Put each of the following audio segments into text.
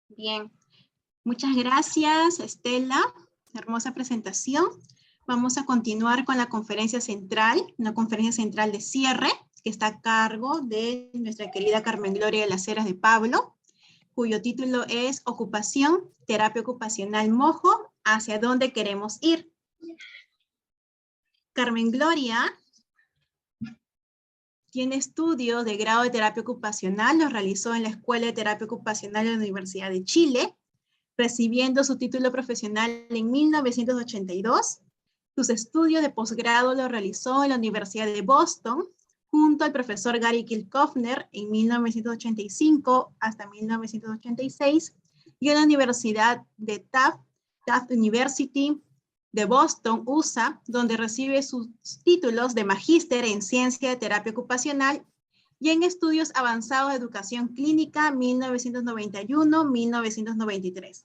Bien, muchas gracias, Estela. Hermosa presentación. Vamos a continuar con la conferencia central, una conferencia central de cierre, que está a cargo de nuestra querida Carmen Gloria de las Heras de Pablo, cuyo título es Ocupación, Terapia Ocupacional Mojo, ¿hacia dónde queremos ir? Carmen Gloria tiene estudios de grado de terapia ocupacional, los realizó en la Escuela de Terapia Ocupacional de la Universidad de Chile, recibiendo su título profesional en 1982. Sus estudios de posgrado los realizó en la Universidad de Boston, junto al profesor Gary Kirchhoffner en 1985 hasta 1986, y en la Universidad de Taft University de Boston, USA, donde recibe sus títulos de magíster en Ciencia de Terapia Ocupacional y en Estudios Avanzados de Educación Clínica 1991-1993.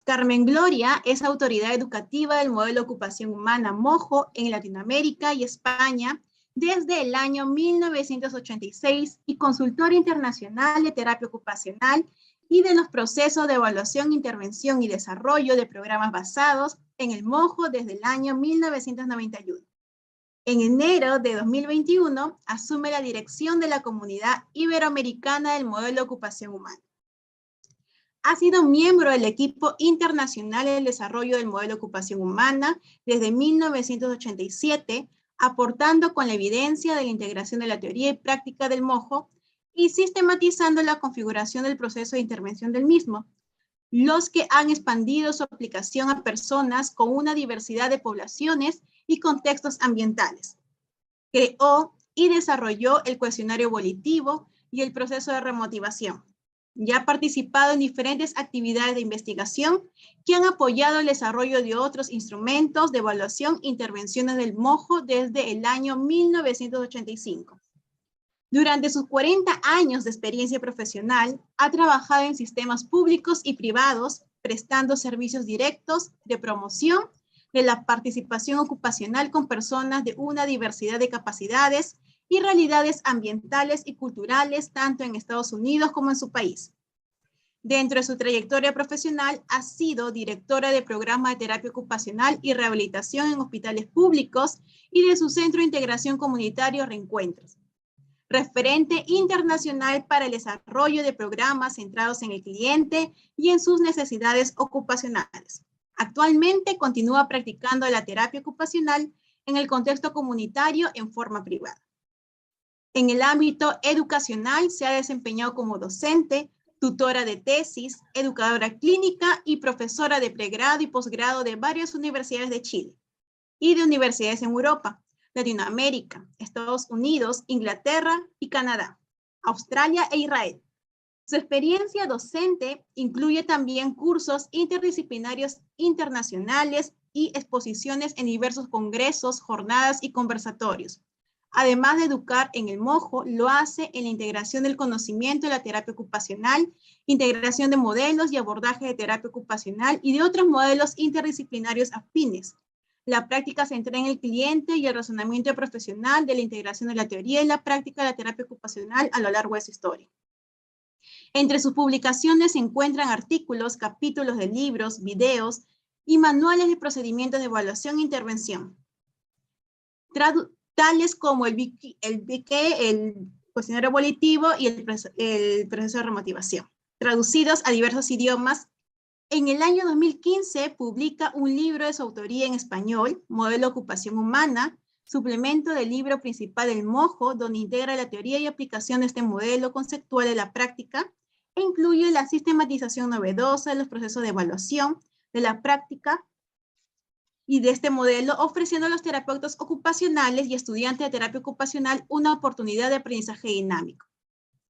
Carmen Gloria es autoridad educativa del modelo de ocupación humana MOJO en Latinoamérica y España desde el año 1986 y consultora internacional de terapia ocupacional y de los procesos de evaluación, intervención y desarrollo de programas basados en el MOJO desde el año 1991. En enero de 2021 asume la dirección de la Comunidad Iberoamericana del Modelo de Ocupación Humana. Ha sido miembro del equipo internacional en el desarrollo del modelo de ocupación humana desde 1987, aportando con la evidencia de la integración de la teoría y práctica del MOJO y sistematizando la configuración del proceso de intervención del mismo, los que han expandido su aplicación a personas con una diversidad de poblaciones y contextos ambientales. Creó y desarrolló el cuestionario volitivo y el proceso de remotivación. Ya ha participado en diferentes actividades de investigación que han apoyado el desarrollo de otros instrumentos de evaluación e intervenciones del MOJO desde el año 1985. Durante sus 40 años de experiencia profesional, ha trabajado en sistemas públicos y privados, prestando servicios directos de promoción de la participación ocupacional con personas de una diversidad de capacidades y realidades ambientales y culturales, tanto en Estados Unidos como en su país. Dentro de su trayectoria profesional, ha sido directora de programa de terapia ocupacional y rehabilitación en hospitales públicos y de su Centro de Integración Comunitario Reencuentros. Referente internacional para el desarrollo de programas centrados en el cliente y en sus necesidades ocupacionales. Actualmente continúa practicando la terapia ocupacional en el contexto comunitario en forma privada. En el ámbito educacional se ha desempeñado como docente, tutora de tesis, educadora clínica y profesora de pregrado y posgrado de varias universidades de Chile y de universidades en Europa, Latinoamérica, Estados Unidos, Inglaterra y Canadá, Australia e Israel. Su experiencia docente incluye también cursos interdisciplinarios internacionales y exposiciones en diversos congresos, jornadas y conversatorios. Además de educar en el MOJO, lo hace en la integración del conocimiento de la terapia ocupacional, integración de modelos y abordaje de terapia ocupacional y de otros modelos interdisciplinarios afines. La práctica se centra en el cliente y el razonamiento profesional de la integración de la teoría y la práctica de la terapia ocupacional a lo largo de su historia. Entre sus publicaciones se encuentran artículos, capítulos de libros, videos y manuales de procedimientos de evaluación e intervención, tales como el cuestionario volitivo y el proceso de remotivación, traducidos a diversos idiomas. En el año 2015 publica un libro de su autoría en español, Modelo de Ocupación Humana, suplemento del libro principal del MOJO, donde integra la teoría y aplicación de este modelo conceptual de la práctica e incluye la sistematización novedosa de los procesos de evaluación de la práctica y de este modelo, ofreciendo a los terapeutas ocupacionales y estudiantes de terapia ocupacional una oportunidad de aprendizaje dinámico.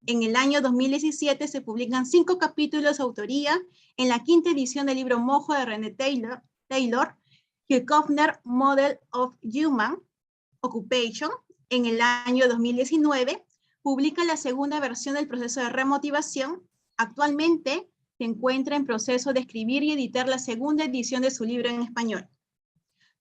En el año 2017 se publican 5 capítulos de autoría en la 5ª edición del libro MOJO de René Taylor, Kirchhoffner Model of Human Occupation. En el año 2019 publica la 2ª versión del proceso de remotivación. Actualmente se encuentra en proceso de escribir y editar la 2ª edición de su libro en español.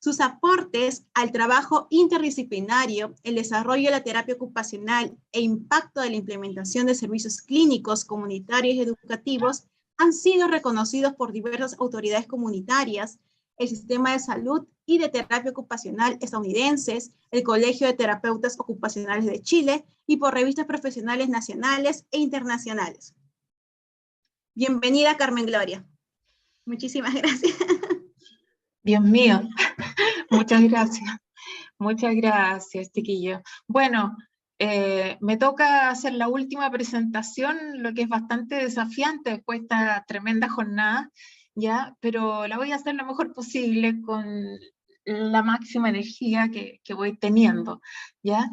Sus aportes al trabajo interdisciplinario, el desarrollo de la terapia ocupacional e impacto de la implementación de servicios clínicos, comunitarios y educativos han sido reconocidos por diversas autoridades comunitarias, el Sistema de Salud y de Terapia Ocupacional estadounidenses, el Colegio de Terapeutas Ocupacionales de Chile y por revistas profesionales nacionales e internacionales. Bienvenida, Carmen Gloria. Muchísimas gracias. Dios mío, muchas gracias. Muchas gracias, chiquillo. Bueno, me toca hacer la última presentación, lo que es bastante desafiante después de esta tremenda jornada, ¿ya? Pero la voy a hacer lo mejor posible con la máxima energía que voy teniendo, ¿ya?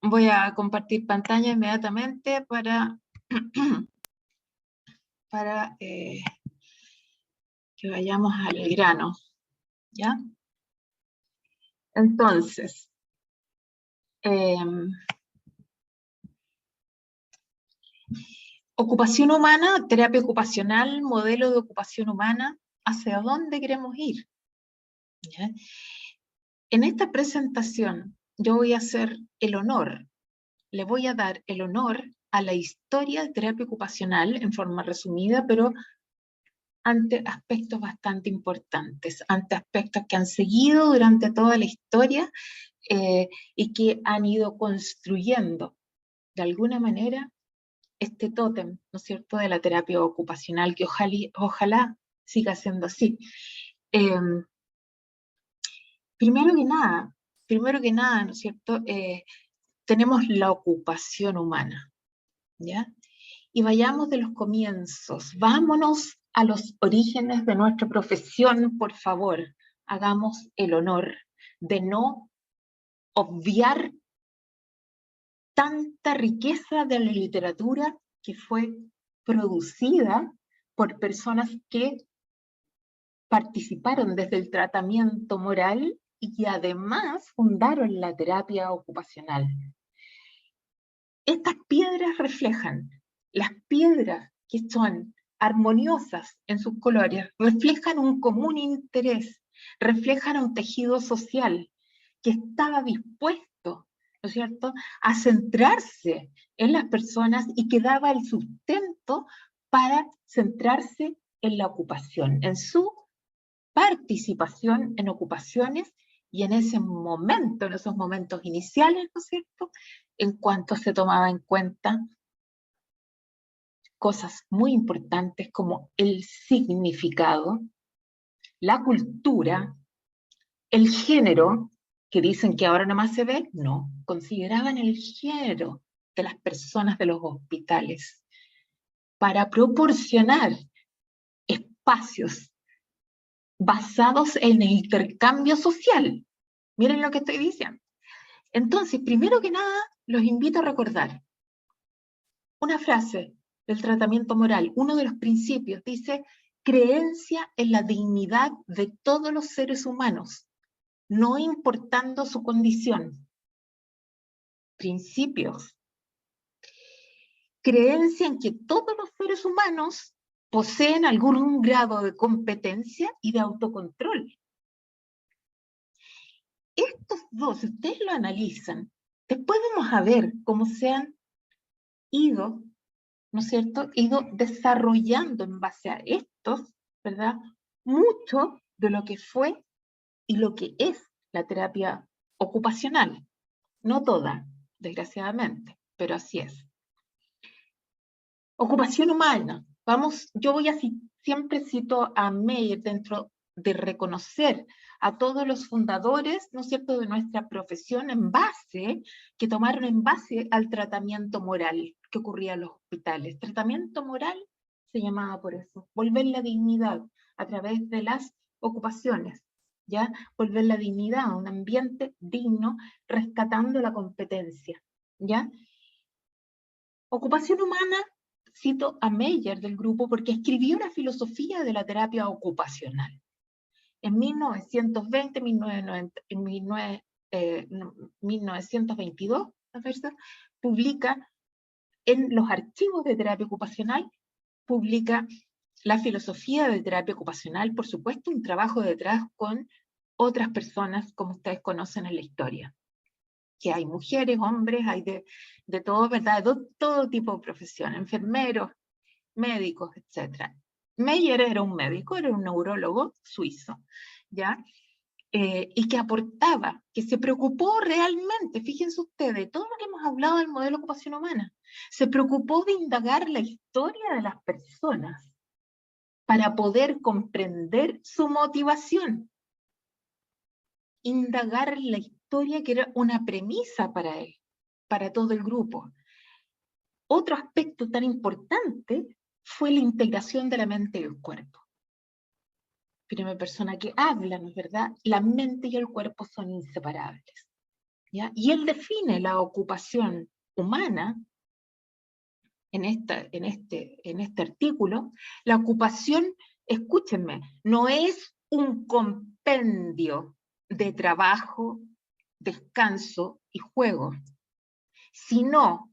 Voy a compartir pantalla inmediatamente para que vayamos al grano, ¿ya? Entonces, ocupación humana, terapia ocupacional, modelo de ocupación humana, ¿hacia dónde queremos ir? ¿Ya? En esta presentación yo voy a hacer el honor, le voy a dar el honor a la historia de terapia ocupacional en forma resumida, pero ante aspectos bastante importantes, ante aspectos que han seguido durante toda la historia y que han ido construyendo de alguna manera este tótem, ¿no es cierto?, de la terapia ocupacional, que ojalá siga siendo así. Primero que nada, ¿no es cierto?, tenemos la ocupación humana, ¿ya? Y vayamos de los comienzos, vámonos a los orígenes de nuestra profesión, por favor, hagamos el honor de no obviar tanta riqueza de la literatura que fue producida por personas que participaron desde el tratamiento moral y que además fundaron la terapia ocupacional. Estas piedras reflejan, las piedras que son armoniosas en sus colores, reflejan un común interés, reflejan un tejido social que estaba dispuesto, ¿no es cierto?, a centrarse en las personas y que daba el sustento para centrarse en la ocupación, en su participación en ocupaciones y en ese momento, en esos momentos iniciales, ¿no es cierto?, en cuanto se tomaba en cuenta cosas muy importantes como el significado, la cultura, el género, que dicen que ahora nomás se ve, no, consideraban el género de las personas de los hospitales para proporcionar espacios basados en el intercambio social. Miren lo que estoy diciendo. Entonces, primero que nada, los invito a recordar una frase del tratamiento moral. Uno de los principios dice: creencia en la dignidad de todos los seres humanos, no importando su condición. Principios. Creencia en que todos los seres humanos poseen algún grado de competencia y de autocontrol. Estos dos, si ustedes lo analizan, después vamos a ver cómo se han ido, ¿no es cierto?, ido desarrollando en base a estos, ¿verdad?, mucho de lo que fue y lo que es la terapia ocupacional. No toda, desgraciadamente, pero así es. Ocupación humana. Yo siempre cito a Meyer dentro de reconocer a todos los fundadores, ¿no es cierto?, de nuestra profesión que tomaron en base al tratamiento moral que ocurría en los hospitales. Tratamiento moral se llamaba por eso, volver la dignidad a través de las ocupaciones, ¿ya? Volver la dignidad a un ambiente digno, rescatando la competencia, ¿ya? Ocupación humana, cito a Meyer del grupo porque escribió una filosofía de la terapia ocupacional. En 1920, 1922, publica en los archivos de terapia ocupacional, publica la filosofía de terapia ocupacional, por supuesto, un trabajo detrás con otras personas, como ustedes conocen en la historia, que hay mujeres, hombres, hay de todo, ¿verdad?, de todo tipo de profesión, enfermeros, médicos, etc. Meyer era un médico, era un neurólogo suizo, ¿ya? Y que aportaba, que se preocupó realmente, fíjense ustedes, de todo lo que hemos hablado del modelo de ocupación humana, se preocupó de indagar la historia de las personas para poder comprender su motivación. Indagar la historia, que era una premisa para él, para todo el grupo. Otro aspecto tan importante fue la integración de la mente y el cuerpo. Primera persona que habla, ¿no es verdad? La mente y el cuerpo son inseparables, ¿ya? Y él define la ocupación humana en este artículo. La ocupación, escúchenme, no es un compendio de trabajo, descanso y juego, sino,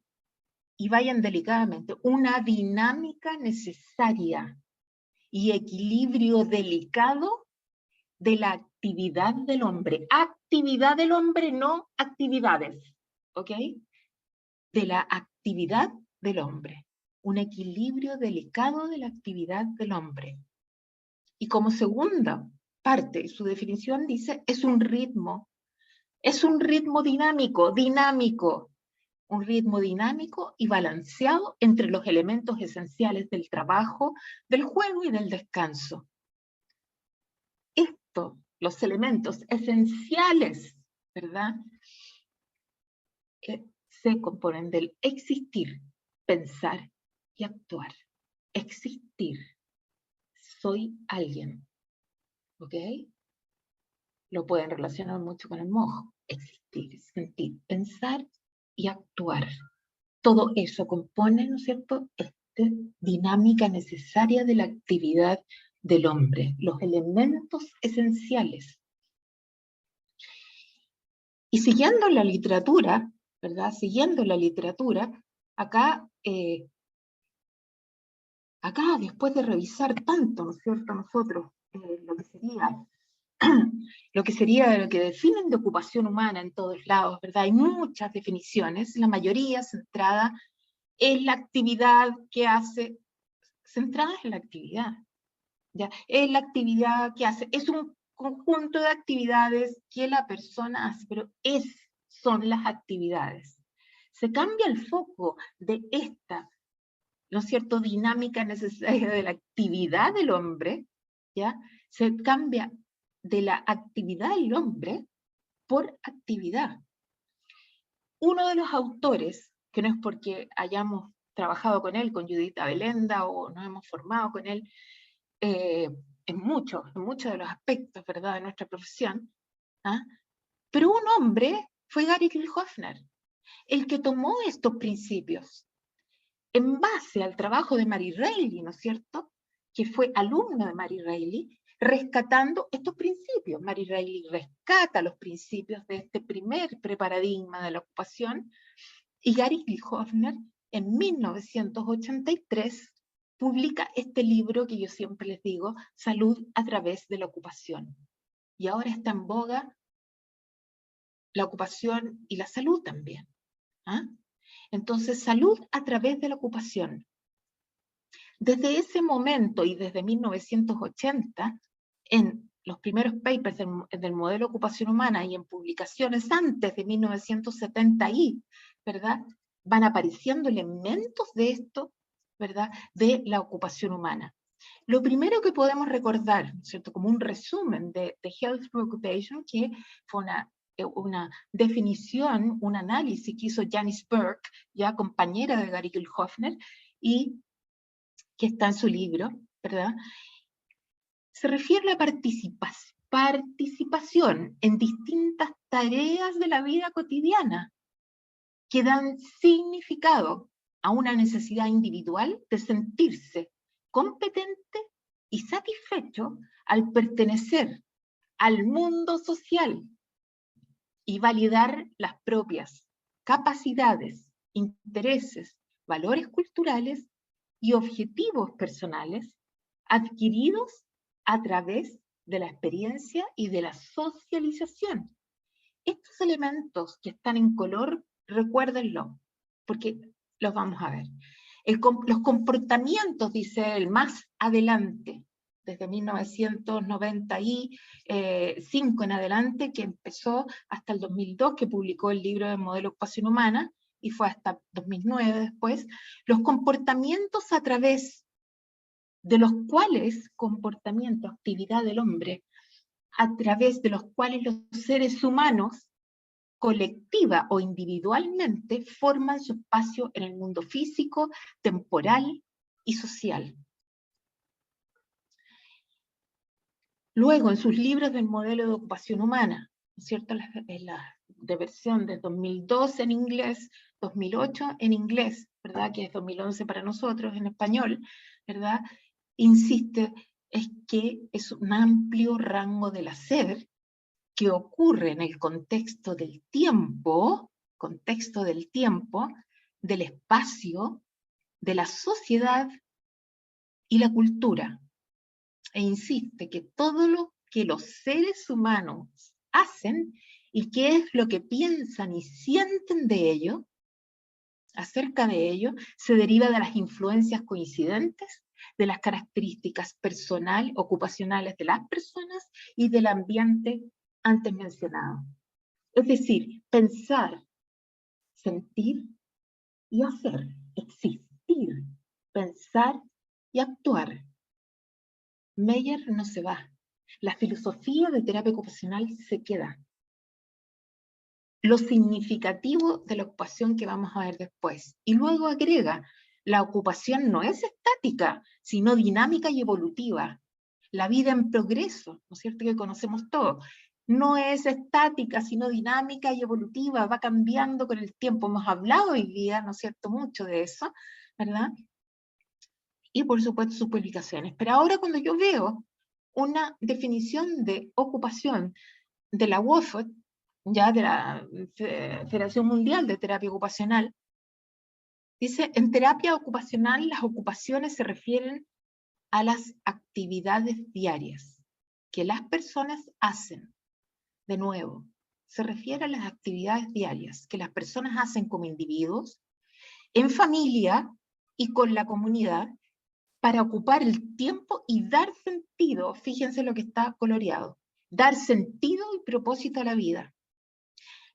y vayan delicadamente, una dinámica necesaria y equilibrio delicado de la actividad del hombre. Actividad del hombre, no actividades, ¿ok? De la actividad del hombre. Un equilibrio delicado de la actividad del hombre. Y como segunda parte, su definición dice, es un ritmo dinámico, un ritmo dinámico y balanceado entre los elementos esenciales del trabajo, del juego y del descanso. Los elementos esenciales, ¿verdad? Se componen del existir, pensar y actuar. Existir. Soy alguien. ¿Ok? Lo pueden relacionar mucho con el mojo. Existir, sentir, pensar y actuar. Todo eso compone, ¿no es cierto?, esta dinámica necesaria de la actividad del hombre, los elementos esenciales. Y siguiendo la literatura, ¿verdad? Siguiendo la literatura, acá, después de revisar tanto, ¿no es cierto?, nosotros, lo que definen de ocupación humana en todos lados, ¿verdad? Hay muchas definiciones, la mayoría centrada en la actividad que hace, centradas en la actividad, ¿ya? Es la actividad que hace, es un conjunto de actividades que la persona hace, pero son las actividades. Se cambia el foco de esta, ¿no es cierto?, dinámica necesaria de la actividad del hombre, ¿ya? Se cambia de la actividad del hombre por actividad. Uno de los autores, que no es porque hayamos trabajado con él, con Judith Abelenda, o nos hemos formado con él, en muchos de los aspectos, ¿verdad?, de nuestra profesión, ¿ah? Pero un hombre fue Gary Kilhofner, el que tomó estos principios en base al trabajo de Mary Reilly, ¿no es cierto?, que fue alumno de Mary Reilly, rescatando estos principios. Mary Reilly rescata los principios de este primer preparadigma de la ocupación, y Gary Kilhofner, en 1983, publica este libro que yo siempre les digo, Salud a través de la ocupación. Y ahora está en boga la ocupación y la salud también. ¿Ah? Entonces, salud a través de la ocupación. Desde ese momento y desde 1980, en los primeros papers del modelo de ocupación humana y en publicaciones antes de 1970, ¿verdad?, van apareciendo elementos de esto, ¿verdad?, de la ocupación humana. Lo primero que podemos recordar, ¿cierto?, como un resumen de Health through Occupation, que fue una definición, un análisis que hizo Janice Burke, ya compañera de Gary Kilhofner, y que está en su libro, ¿verdad?, se refiere a la participación en distintas tareas de la vida cotidiana que dan significado a una necesidad individual de sentirse competente y satisfecho al pertenecer al mundo social y validar las propias capacidades, intereses, valores culturales y objetivos personales adquiridos a través de la experiencia y de la socialización. Estos elementos que están en color, recuérdenlo, porque los vamos a ver. Los comportamientos, dice él, más adelante, desde 1995 en adelante, que empezó hasta el 2002, que publicó el libro del modelo de ocupación humana, y fue hasta 2009 después, los comportamientos a través de los cuales, comportamiento, actividad del hombre, a través de los cuales los seres humanos, colectiva o individualmente, forman su espacio en el mundo físico, temporal y social. Luego, en sus libros del modelo de ocupación humana, ¿no es cierto? De versión de 2002 en inglés, 2008 en inglés, ¿verdad? Que es 2011 para nosotros en español, ¿verdad? Insiste, es que es un amplio rango del hacer que ocurre en el contexto del tiempo, del espacio, de la sociedad y la cultura. E insiste que todo lo que los seres humanos hacen y qué es lo que piensan y sienten de ello, acerca de ello, se deriva de las influencias coincidentes, de las características ocupacionales de las personas y del ambiente antes mencionado. Es decir, pensar, sentir y hacer, existir, pensar y actuar. Meyer no se va. La filosofía de terapia ocupacional se queda. Lo significativo de la ocupación que vamos a ver después. Y luego agrega, la ocupación no es estática, sino dinámica y evolutiva. La vida en progreso, ¿no es cierto?, que conocemos todos. No es estática, sino dinámica y evolutiva, va cambiando con el tiempo. Hemos hablado hoy día, ¿no es cierto?, mucho de eso, ¿verdad? Y por supuesto sus publicaciones. Pero ahora cuando yo veo una definición de ocupación de la WOFOT, ya de la Federación Mundial de Terapia Ocupacional, dice, en terapia ocupacional las ocupaciones se refieren a las actividades diarias que las personas hacen. De nuevo, se refiere a las actividades diarias que las personas hacen como individuos, en familia y con la comunidad, para ocupar el tiempo y dar sentido, fíjense lo que está coloreado, dar sentido y propósito a la vida.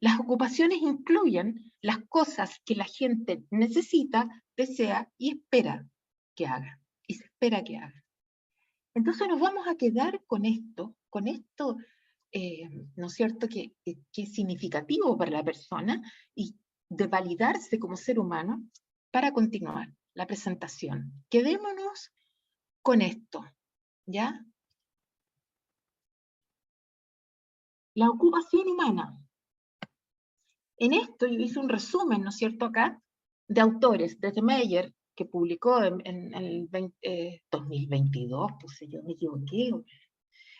Las ocupaciones incluyen las cosas que la gente necesita, desea y espera que haga. Y se espera que haga. Entonces nos vamos a quedar con esto, ¿no es cierto?, que es significativo para la persona y de validarse como ser humano para continuar la presentación. Quedémonos con esto, ¿ya? La ocupación humana. En esto yo hice un resumen, ¿no es cierto?, acá, de autores, desde Meyer, que publicó en el 2022, pues yo me equivoqué,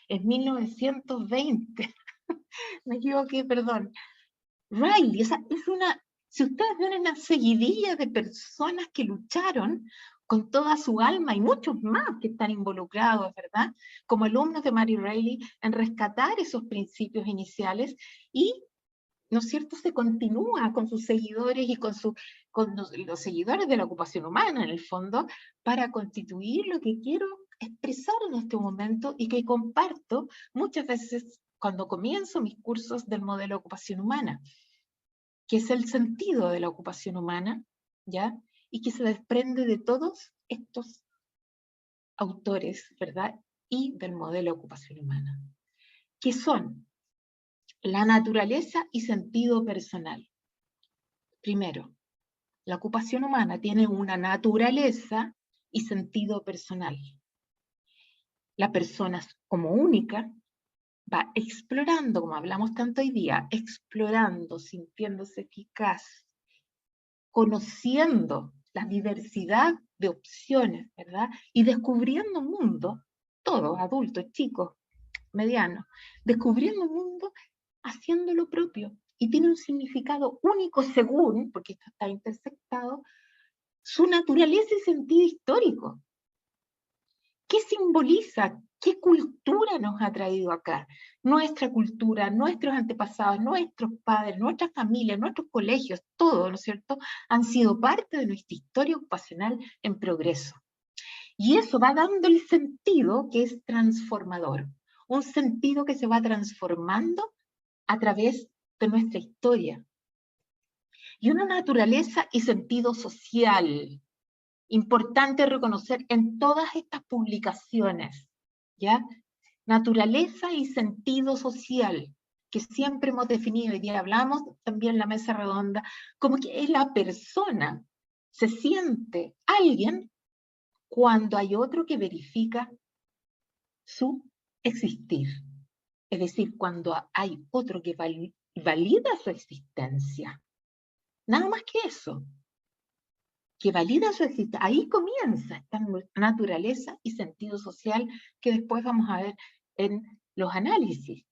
en 1920, me equivoqué, perdón. Riley, si ustedes ven una seguidilla de personas que lucharon con toda su alma y muchos más que están involucrados, ¿verdad?, como alumnos de Mary Riley, en rescatar esos principios iniciales y, ¿no es cierto?, se continúa con sus seguidores y con los seguidores de la ocupación humana, en el fondo, para constituir lo que quiero expresar en este momento y que comparto muchas veces cuando comienzo mis cursos del modelo de ocupación humana, que es el sentido de la ocupación humana, ¿ya?, y que se desprende de todos estos autores, ¿verdad?, y del modelo de ocupación humana, que son la naturaleza y sentido personal. Primero, la ocupación humana tiene una naturaleza y sentido personal. La persona como única va explorando, como hablamos tanto hoy día, explorando, sintiéndose eficaz, conociendo la diversidad de opciones, ¿verdad?, y descubriendo un mundo, todos, adultos, chicos, medianos, descubriendo un mundo haciendo lo propio, y tiene un significado único según, porque esto está intersectado, su naturaleza y sentido histórico, ¿Qué simboliza? ¿Qué cultura nos ha traído acá? Nuestra cultura, nuestros antepasados, nuestros padres, nuestras familias, nuestros colegios, todo, ¿no es cierto?, han sido parte de nuestra historia ocupacional en progreso. Y eso va dando el sentido que es transformador, un sentido que se va transformando a través de nuestra historia. Y una naturaleza y sentido social. Importante reconocer en todas estas publicaciones, ¿ya? Naturaleza y sentido social, que siempre hemos definido, y ya hablamos también en la mesa redonda, como que la persona se siente alguien cuando hay otro que verifica su existir. Es decir, cuando hay otro que valida su existencia. Nada más que eso. Que valida su existencia. Ahí comienza esta naturaleza y sentido social que después vamos a ver en los análisis.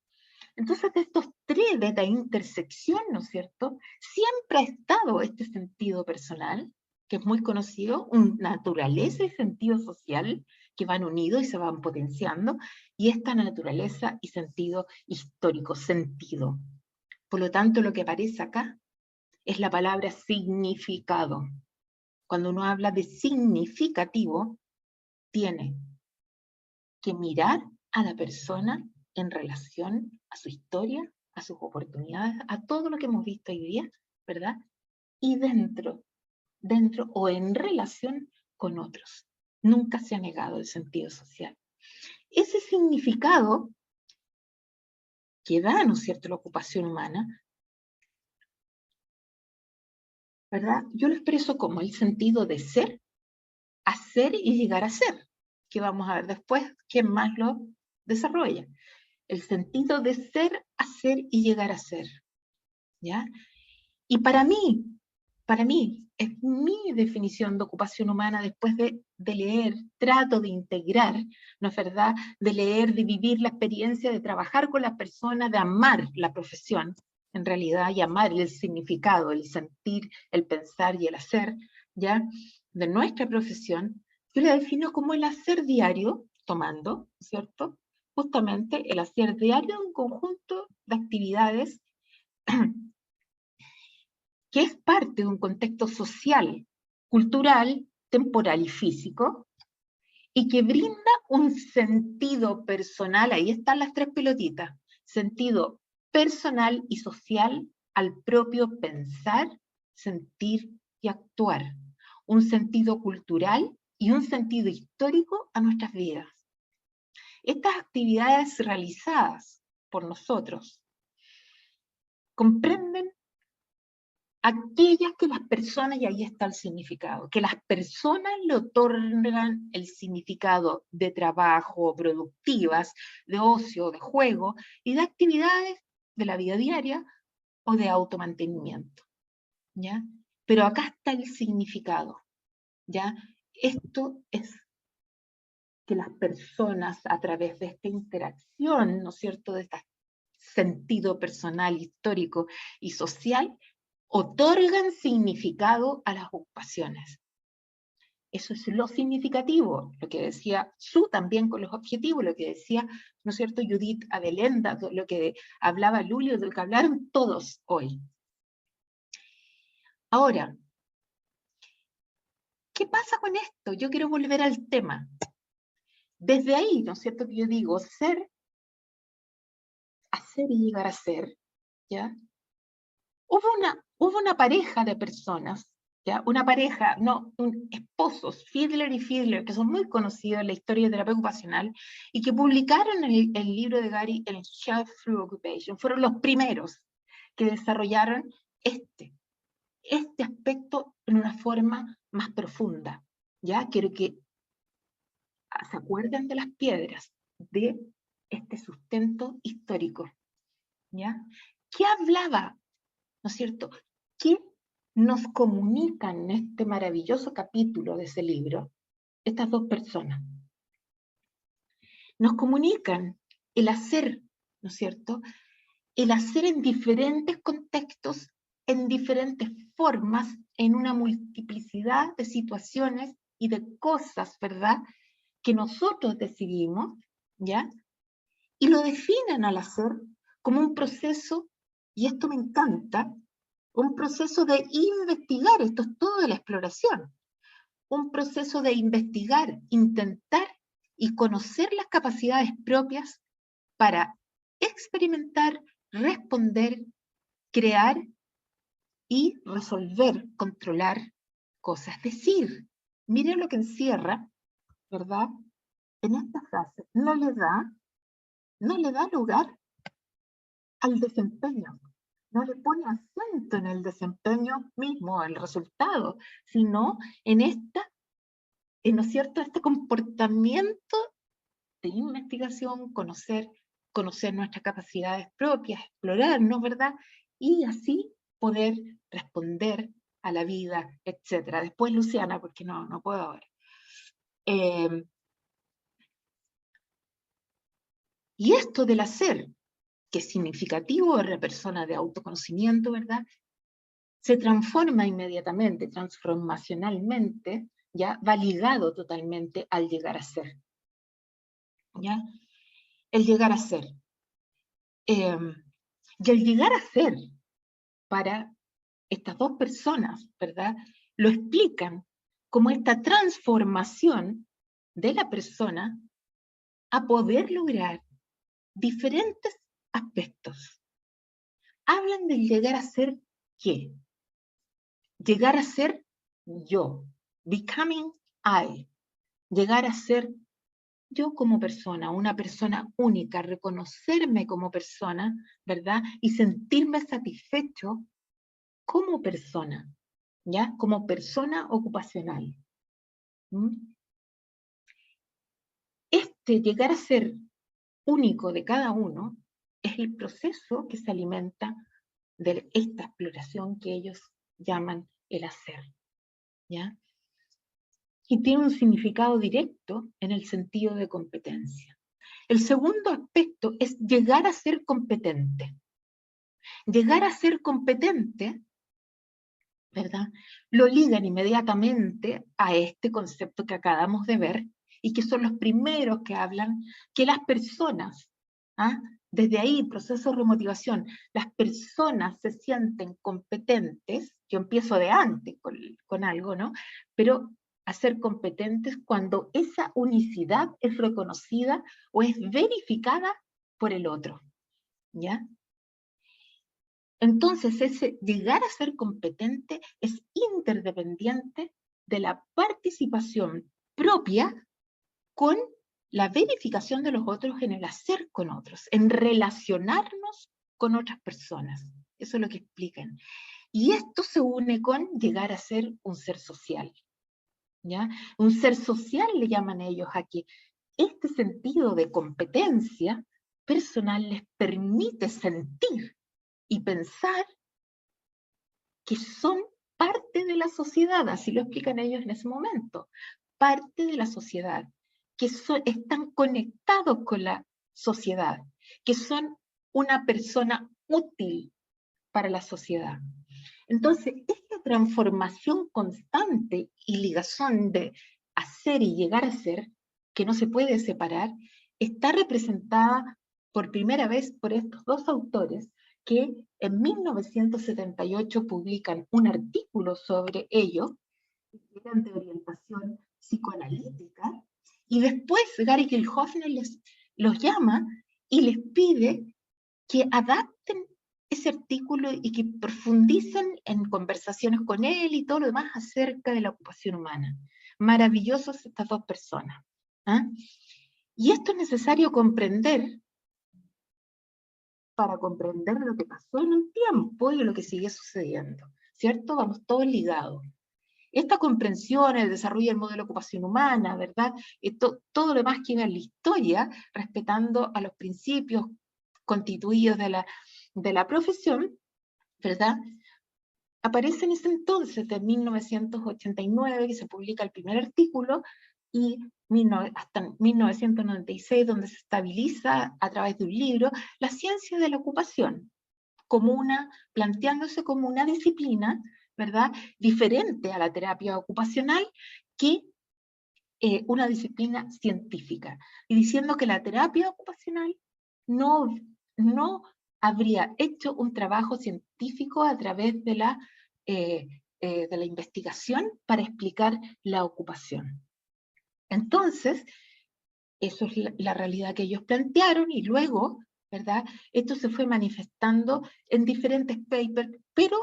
Entonces, de estos tres, de esta intersección, ¿no es cierto?, siempre ha estado este sentido personal, que es muy conocido, una naturaleza y sentido social que van unidos y se van potenciando, y esta naturaleza y sentido histórico, sentido. Por lo tanto, lo que aparece acá es la palabra significado. Cuando uno habla de significativo, tiene que mirar a la persona en relación a su historia, a sus oportunidades, a todo lo que hemos visto hoy día, ¿verdad? Y dentro o en relación con otros. Nunca se ha negado el sentido social. Ese significado que da, ¿no es cierto?, la ocupación humana, ¿verdad? Yo lo expreso como el sentido de ser, hacer y llegar a ser, que vamos a ver después quién más lo desarrolla. El sentido de ser, hacer y llegar a ser, ¿ya? Y para mí, es mi definición de ocupación humana después de leer, trato de integrar, ¿no es verdad?, de leer, de vivir la experiencia, de trabajar con las personas, de amar la profesión, en realidad, y amar el significado, el sentir, el pensar y el hacer, ¿ya?, de nuestra profesión. Yo la defino como el hacer diario, tomando, ¿cierto?, justamente el hacer diario de un conjunto de actividades que es parte de un contexto social, cultural, temporal y físico, y que brinda un sentido personal, ahí están las tres pelotitas, sentido personal y social al propio pensar, sentir y actuar, un sentido cultural y un sentido histórico a nuestras vidas. Estas actividades realizadas por nosotros comprenden aquellas que las personas, y ahí está el significado, que las personas le otorgan el significado de trabajo, productivas, de ocio, de juego, y de actividades de la vida diaria o de automantenimiento, ¿ya? Pero acá está el significado, ¿ya? Esto es que las personas, a través de esta interacción, ¿no es cierto?, de este sentido personal, histórico y social, otorgan significado a las ocupaciones. Eso es lo significativo, lo que decía Su también con los objetivos, lo que decía, ¿no es cierto?, Judith Adelenda, lo que hablaba Lulio, de lo que hablaron todos hoy. Ahora, ¿qué pasa con esto? Yo quiero volver al tema. Desde ahí, ¿no es cierto?, que yo digo, ser, hacer y llegar a ser, ¿ya? Hubo una pareja de personas, ¿ya? Una pareja, no, esposos, Fiedler y Fiedler, que son muy conocidos en la historia de terapia ocupacional, y que publicaron el libro de Gary, el Health Through Occupation. Fueron los primeros que desarrollaron este aspecto en una forma más profunda, ¿ya? Quiero que se acuerden de las piedras, de este sustento histórico, ¿ya? ¿Qué hablaba, no es cierto? ¿Qué nos comunican en este maravilloso capítulo de ese libro estas dos personas? Nos comunican el hacer, ¿no es cierto? El hacer en diferentes contextos, en diferentes formas, en una multiplicidad de situaciones y de cosas, ¿verdad?, que nosotros decidimos, ¿ya? Y lo definen al hacer como un proceso, y esto me encanta, un proceso de investigar, esto es todo de la exploración, un proceso de investigar, intentar y conocer las capacidades propias para experimentar, responder, crear y resolver, controlar cosas. Es decir, miren lo que encierra, ¿verdad? En esta frase, no le da lugar al desempeño, no le pone acento en el desempeño mismo, el resultado, sino en ¿no es cierto?, este comportamiento de investigación, conocer nuestras capacidades propias, explorar, ¿no, verdad? Y así poder responder a la vida, etc. Después Luciana, porque no puedo ahora. Y esto del hacer, que es significativo de la persona de autoconocimiento, ¿verdad?, se transforma inmediatamente, transformacionalmente, ya va ligado totalmente al llegar a ser. ¿Ya? El llegar a ser. Y el llegar a ser, para estas dos personas, ¿verdad?, lo explican como esta transformación de la persona a poder lograr diferentes aspectos. Hablan del llegar a ser ¿qué? Llegar a ser yo, becoming I, llegar a ser yo como persona, una persona única, reconocerme como persona, ¿verdad? Y sentirme satisfecho como persona, ¿ya? Como persona ocupacional. Este llegar a ser único de cada uno es el proceso que se alimenta de esta exploración que ellos llaman el hacer, ¿ya? Y tiene un significado directo en el sentido de competencia. El segundo aspecto es llegar a ser competente. Llegar a ser competente, ¿verdad?, lo ligan inmediatamente a este concepto que acabamos de ver y que son los primeros que hablan que las personas, desde ahí, proceso de remotivación, las personas se sienten competentes, yo empiezo de antes con algo, ¿no? Pero a ser competentes cuando esa unicidad es reconocida o es verificada por el otro, ¿ya? Entonces, ese llegar a ser competente es interdependiente de la participación propia con la verificación de los otros en el hacer con otros, en relacionarnos con otras personas. Eso es lo que explican. Y esto se une con llegar a ser un ser social, ¿ya? Un ser social le llaman ellos aquí. Este sentido de competencia personal les permite sentir y pensar que son parte de la sociedad, así lo explican ellos en ese momento, parte de la sociedad, que están conectados con la sociedad, que son una persona útil para la sociedad. Entonces, esta transformación constante y ligación de hacer y llegar a ser, que no se puede separar, está representada por primera vez por estos dos autores que en 1978 publican un artículo sobre ello, que eran de orientación psicoanalítica, y después Gary Kilhofner los llama y les pide que adapten ese artículo y que profundicen en conversaciones con él y todo lo demás acerca de la ocupación humana. Maravillosos estas dos personas. Y esto es necesario comprender para comprender lo que pasó en el tiempo y lo que sigue sucediendo, ¿cierto? Vamos todos ligados. Esta comprensión, el desarrollo del modelo de ocupación humana, ¿verdad? Todo lo demás que iba en la historia, respetando a los principios constituidos de la profesión, ¿verdad? Aparece en ese entonces, de 1989, que se publica el primer artículo, y hasta 1996, donde se estabiliza a través de un libro la ciencia de la ocupación, planteándose como una disciplina, ¿verdad?, diferente a la terapia ocupacional, que una disciplina científica, y diciendo que la terapia ocupacional no habría hecho un trabajo científico a través de la investigación para explicar la ocupación. Entonces, eso es la realidad que ellos plantearon, y luego, ¿verdad?, esto se fue manifestando en diferentes papers, pero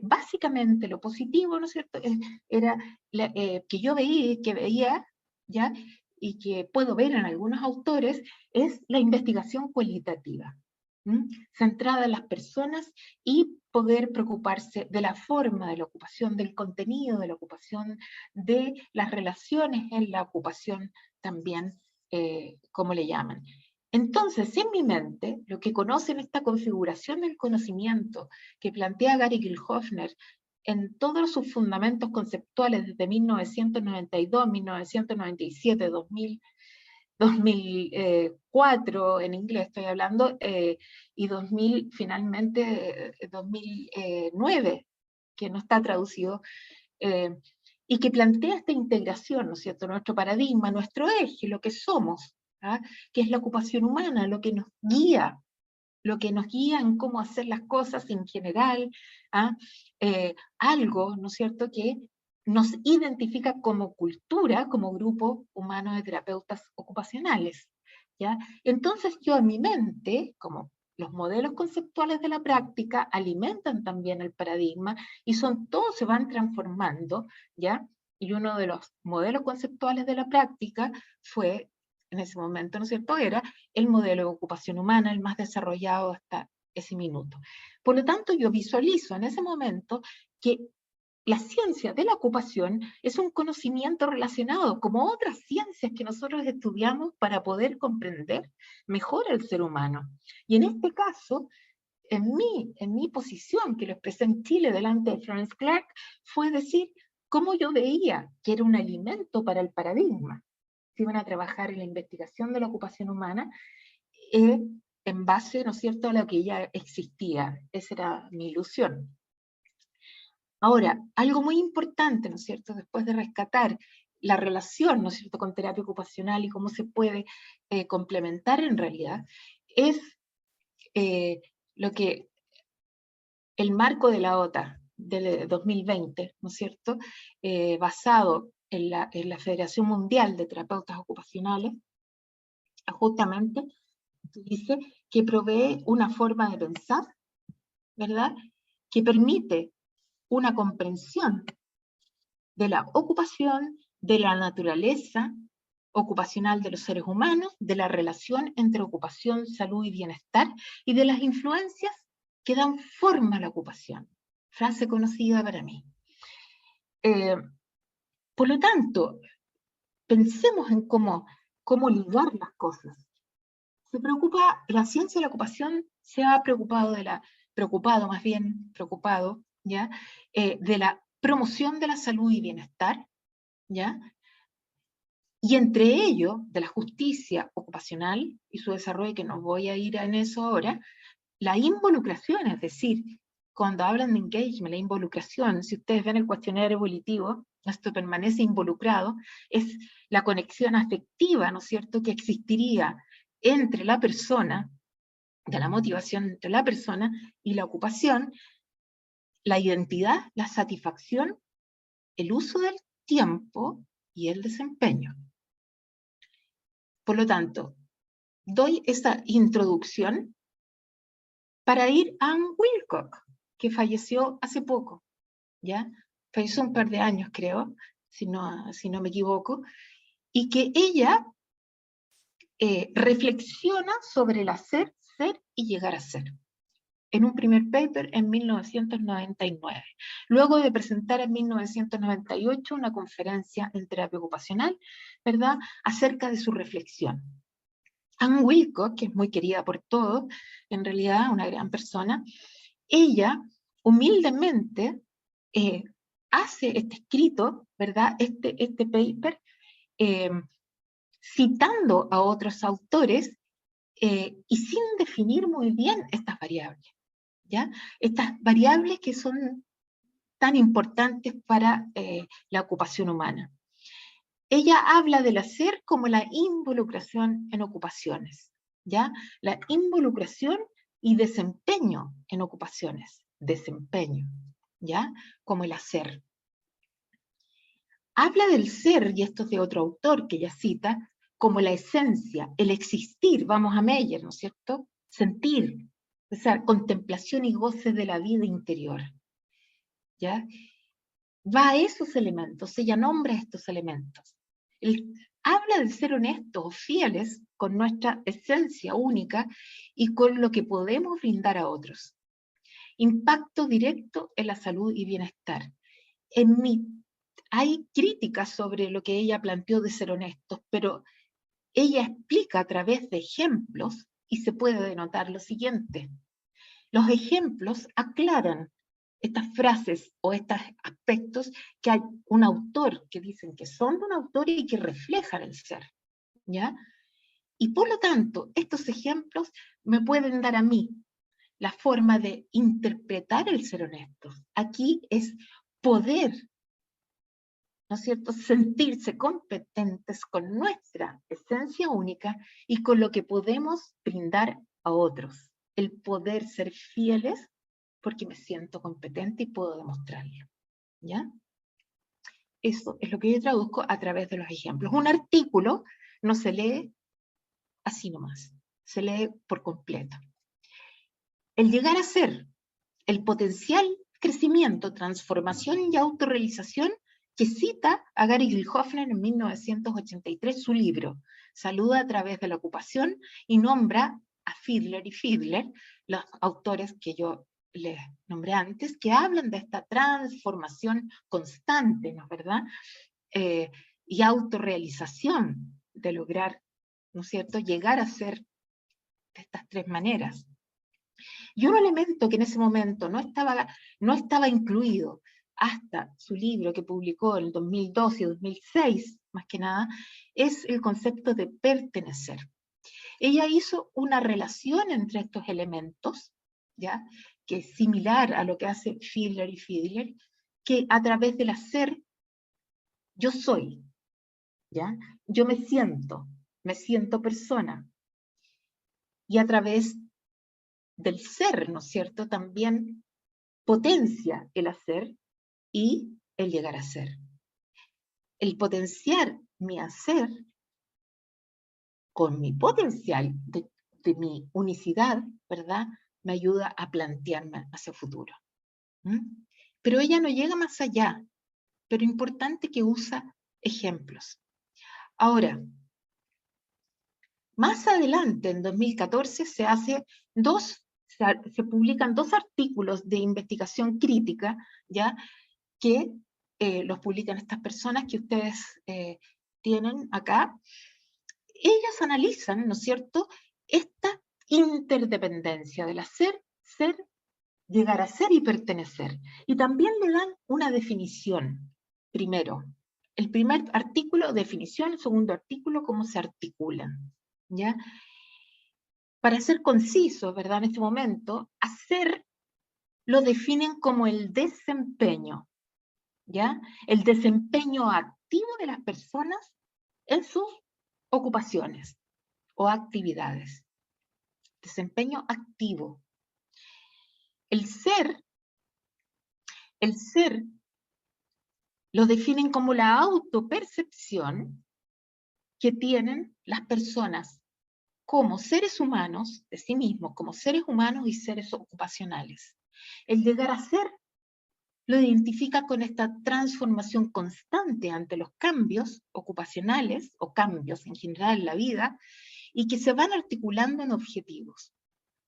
básicamente lo positivo, ¿no es cierto?, era que yo veía, ¿ya?, y que puedo ver en algunos autores, es la investigación cualitativa, centrada en las personas, y poder preocuparse de la forma de la ocupación, del contenido de la ocupación, de las relaciones en la ocupación también, como le llaman. Entonces, en mi mente, lo que conocen esta configuración del conocimiento que plantea Gary Gilhofner en todos sus fundamentos conceptuales desde 1992, 1997, 2000, 2004, en inglés estoy hablando, y 2000, finalmente 2009, que no está traducido, y que plantea esta integración, ¿no es cierto?, nuestro paradigma, nuestro eje, lo que somos, ¿ah?, que es la ocupación humana, lo que nos guía en cómo hacer las cosas en general, ¿ah? Algo, ¿no es cierto?, que nos identifica como cultura, como grupo humano de terapeutas ocupacionales, ¿ya? Entonces yo en mi mente, como los modelos conceptuales de la práctica alimentan también el paradigma, y todos se van transformando, ¿ya? Y uno de los modelos conceptuales de la práctica fue, en ese momento, ¿no es cierto?, era el modelo de ocupación humana, el más desarrollado hasta ese minuto. Por lo tanto, yo visualizo en ese momento que la ciencia de la ocupación es un conocimiento relacionado, como otras ciencias que nosotros estudiamos para poder comprender mejor el ser humano. Y en este caso, en mi posición, que lo expresé en Chile delante de Florence Clark, fue decir cómo yo veía que era un alimento para el paradigma. Se iban a trabajar en la investigación de la ocupación humana en base, ¿no es cierto?, a lo que ya existía. Esa era mi ilusión. Ahora, algo muy importante, ¿no es cierto?, después de rescatar la relación, ¿no es cierto?, con terapia ocupacional y cómo se puede complementar en realidad, es lo que el marco de la OTA del 2020, ¿no es cierto?, basado en la Federación Mundial de Terapeutas Ocupacionales, justamente dice que provee una forma de pensar, ¿verdad?, que permite una comprensión de la ocupación, de la naturaleza ocupacional de los seres humanos, de la relación entre ocupación, salud y bienestar, y de las influencias que dan forma a la ocupación. Frase conocida para mí. Por lo tanto, pensemos en cómo ligar las cosas. La ciencia de la ocupación se ha preocupado ¿ya?, de la promoción de la salud y bienestar, ¿ya?, y entre ello, de la justicia ocupacional y su desarrollo, que no voy a ir en eso ahora, la involucración, es decir, cuando hablan de engagement, la involucración, si ustedes ven el cuestionario evolutivo, esto permanece involucrado, es la conexión afectiva, ¿no es cierto?, que existiría entre la persona, de la motivación entre la persona y la ocupación, la identidad, la satisfacción, el uso del tiempo y el desempeño. Por lo tanto, doy esa introducción para ir a Ann Wilcock, que falleció hace poco, ¿ya? Falleció un par de años, creo, si no me equivoco, y que ella reflexiona sobre el hacer, ser y llegar a ser, en un primer paper en 1999, luego de presentar en 1998 una conferencia en terapia ocupacional, ¿verdad?, acerca de su reflexión. Ann Wilcock, que es muy querida por todos, en realidad una gran persona, ella humildemente hace este escrito, ¿verdad?, este paper, citando a otros autores y sin definir muy bien estas variables, ¿ya? Estas variables que son tan importantes para la ocupación humana. ella habla del hacer como la involucración en ocupaciones, ¿ya? La involucración y desempeño en ocupaciones, desempeño, ¿ya? Como el hacer. Habla del ser, y esto es de otro autor que ella cita, como la esencia, el existir, vamos a Meyer, ¿no es cierto? Sentir, o sea, contemplación y goce de la vida interior, ¿ya? Va a esos elementos, ella nombra estos elementos. Habla de ser honestos o fieles con nuestra esencia única y con lo que podemos brindar a otros. Impacto directo en la salud y bienestar. Hay críticas sobre lo que ella planteó de ser honestos, pero ella explica a través de ejemplos y se puede denotar lo siguiente. Los ejemplos aclaran estas frases o estos aspectos que hay un autor que dicen que son de un autor y que reflejan el ser, ¿ya? Y por lo tanto, estos ejemplos me pueden dar a mí la forma de interpretar el ser honesto. Aquí es poder, ¿no es cierto?, sentirse competentes con nuestra esencia única y con lo que podemos brindar a otros. El poder ser fieles porque me siento competente y puedo demostrarlo, ¿ya? Eso es lo que yo traduzco a través de los ejemplos. Un artículo no se lee así nomás, se lee por completo. El llegar a ser, el potencial crecimiento, transformación y autorrealización que cita a Gary Gilhofner en 1983 su libro, Salud a través de la ocupación, y nombra a Fiedler y Fiedler, los autores que yo les nombré antes, que hablan de esta transformación constante, ¿no es verdad? Y autorrealización de lograr, ¿no es cierto?, llegar a ser de estas tres maneras. Y un elemento que en ese momento no estaba incluido hasta su libro que publicó en el 2002 y 2006, más que nada, es el concepto de pertenecer. Ella hizo una relación entre estos elementos, ¿ya?, que es similar a lo que hace Fiedler y Fiedler, que a través del hacer, yo soy, ¿ya? Yo me siento persona. Y a través del ser, ¿no es cierto?, también potencia el hacer y el llegar a ser. El potenciar mi hacer con mi potencial de mi unicidad, ¿verdad?, me ayuda a plantearme hacia el futuro. Pero ella no llega más allá, pero importante que usa ejemplos. Ahora, más adelante, en 2014, se publican 2 artículos de investigación crítica, ¿ya?, que los publican estas personas que ustedes tienen acá. Ellas analizan, ¿no es cierto?, esta interdependencia del hacer, ser, llegar a ser y pertenecer. Y también le dan una definición. Primero, el primer artículo, definición, el segundo artículo, cómo se articulan, ¿ya? Para ser conciso, ¿verdad?, en este momento, hacer lo definen como el desempeño, ¿ya? El desempeño activo de las personas en sus ocupaciones o actividades. Desempeño activo. El ser lo definen como la autopercepción que tienen las personas como seres humanos, de sí mismos, como seres humanos y seres ocupacionales. El llegar a ser lo identifica con esta transformación constante ante los cambios ocupacionales o cambios en general en la vida y que se van articulando en objetivos,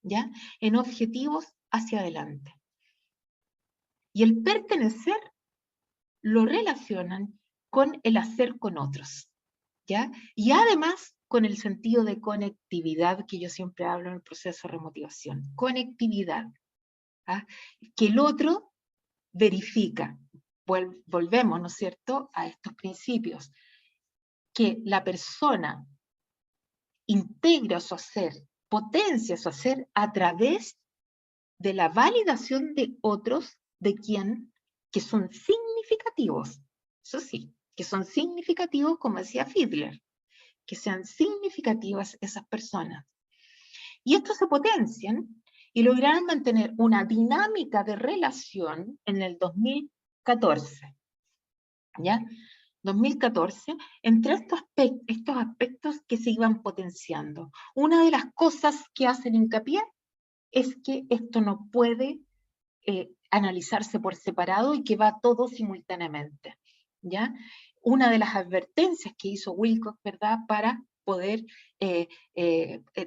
¿ya? En objetivos hacia adelante. Y el pertenecer lo relacionan con el hacer con otros, ¿ya? Y además con el sentido de conectividad que yo siempre hablo en el proceso de remotivación. Conectividad, ¿ah? Que el otro verifica. Volvemos, ¿no es cierto?, a estos principios. Que la persona integra su hacer, potencia su hacer a través de la validación de otros que son significativos. Eso sí, que son significativos, como decía Fiedler, que sean significativas esas personas. Y estos se potencian y lograron mantener una dinámica de relación en el 2014. ¿Ya? 2014, entre estos aspectos que se iban potenciando. Una de las cosas que hacen hincapié es que esto no puede analizarse por separado y que va todo simultáneamente, ¿ya? Una de las advertencias que hizo Wilcox, ¿verdad?, para poder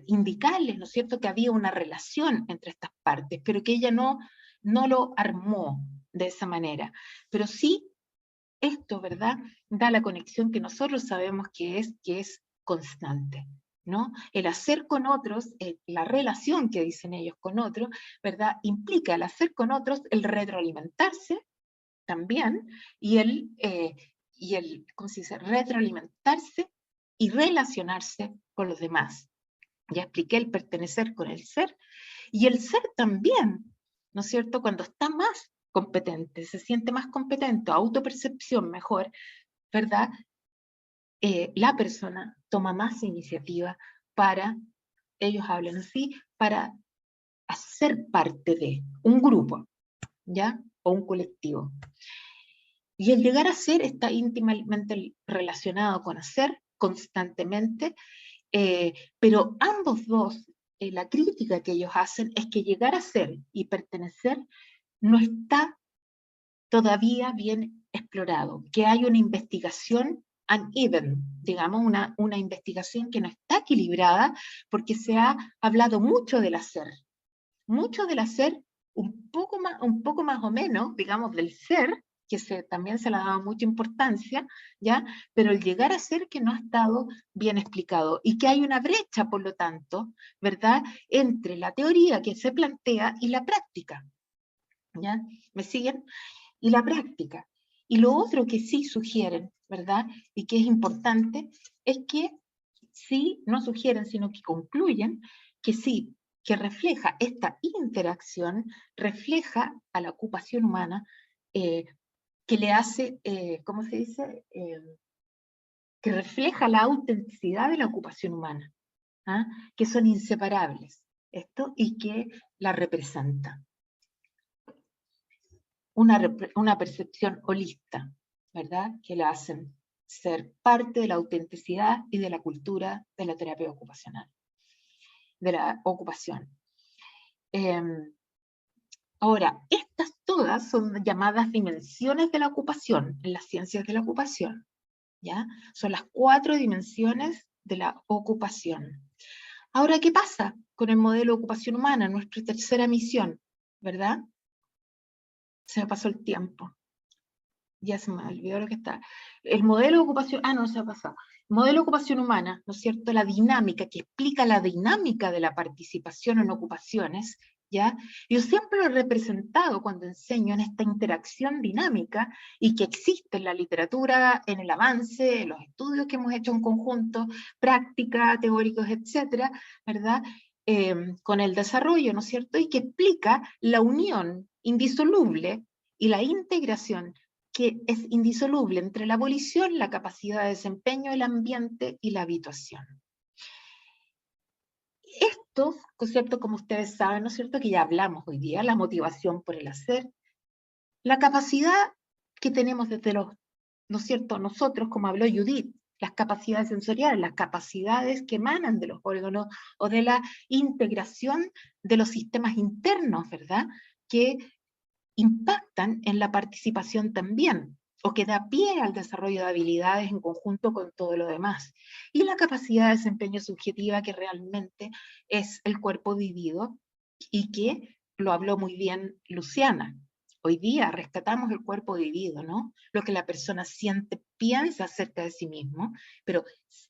indicarles, ¿no es cierto?, que había una relación entre estas partes, pero que ella no lo armó de esa manera. Pero sí, esto, ¿verdad?, da la conexión que nosotros sabemos que es constante, ¿no? El hacer con otros, la relación que dicen ellos con otros, ¿verdad?, implica el hacer con otros, el retroalimentarse también, y ¿cómo se dice?, retroalimentarse y relacionarse con los demás. Ya expliqué el pertenecer con el ser, y el ser también, ¿no es cierto?, cuando está más competente, se siente más competente, autopercepción mejor, ¿verdad?, la persona toma más iniciativa para, ellos hablan así, para hacer parte de un grupo, ¿ya? O un colectivo. Y el llegar a ser está íntimamente relacionado con hacer constantemente, pero ambos dos, la crítica que ellos hacen es que llegar a ser y pertenecer no está todavía bien explorado, que hay una investigación uneven, digamos, una investigación que no está equilibrada porque se ha hablado mucho del hacer, un poco más o menos, digamos, del ser, que también se le ha dado mucha importancia, ¿ya? Pero el llegar a ser que no ha estado bien explicado y que hay una brecha, por lo tanto, ¿verdad?, entre la teoría que se plantea y la práctica, ¿ya? ¿Me siguen? Y la práctica. Y lo otro que sí sugieren, ¿verdad?, y que es importante, es que sí, no sugieren, sino que concluyen que sí, que refleja esta interacción, refleja a la ocupación humana, que le hace, ¿cómo se dice?, que refleja la autenticidad de la ocupación humana, ¿ah?, que son inseparables, esto, y que la representa. Una percepción holista, ¿verdad?, que la hacen ser parte de la autenticidad y de la cultura de la terapia ocupacional, de la ocupación. Ahora, estas todas son llamadas dimensiones de la ocupación en las ciencias de la ocupación, ¿ya? Son las 4 dimensiones de la ocupación. Ahora, ¿qué pasa con el modelo de ocupación humana, nuestra tercera misión, ¿verdad? Se me pasó el tiempo. Ya se me olvidó lo que está. El modelo de ocupación, no se ha pasado. Modelo de ocupación humana, ¿no es cierto? La dinámica, que explica la dinámica de la participación en ocupaciones, ¿ya? Yo siempre lo he representado cuando enseño en esta interacción dinámica y que existe en la literatura, en el avance, en los estudios que hemos hecho en conjunto, práctica, teóricos, etcétera, ¿verdad? Con el desarrollo, ¿no es cierto? Y que explica la unión indisoluble y la integración que es indisoluble entre la volición, la capacidad de desempeño, el ambiente y la habituación. Estos conceptos, como ustedes saben, ¿no es cierto?, que ya hablamos hoy día, la motivación por el hacer, la capacidad que tenemos desde los, ¿no es cierto?, nosotros, como habló Judith, las capacidades sensoriales, las capacidades que emanan de los órganos o de la integración de los sistemas internos, ¿verdad?, que impactan en la participación también, o que da pie al desarrollo de habilidades en conjunto con todo lo demás. Y la capacidad de desempeño subjetiva, que realmente es el cuerpo vivido, y que lo habló muy bien Luciana. Hoy día rescatamos el cuerpo vivido, ¿no? Lo que la persona siente, piensa acerca de sí mismo, pero,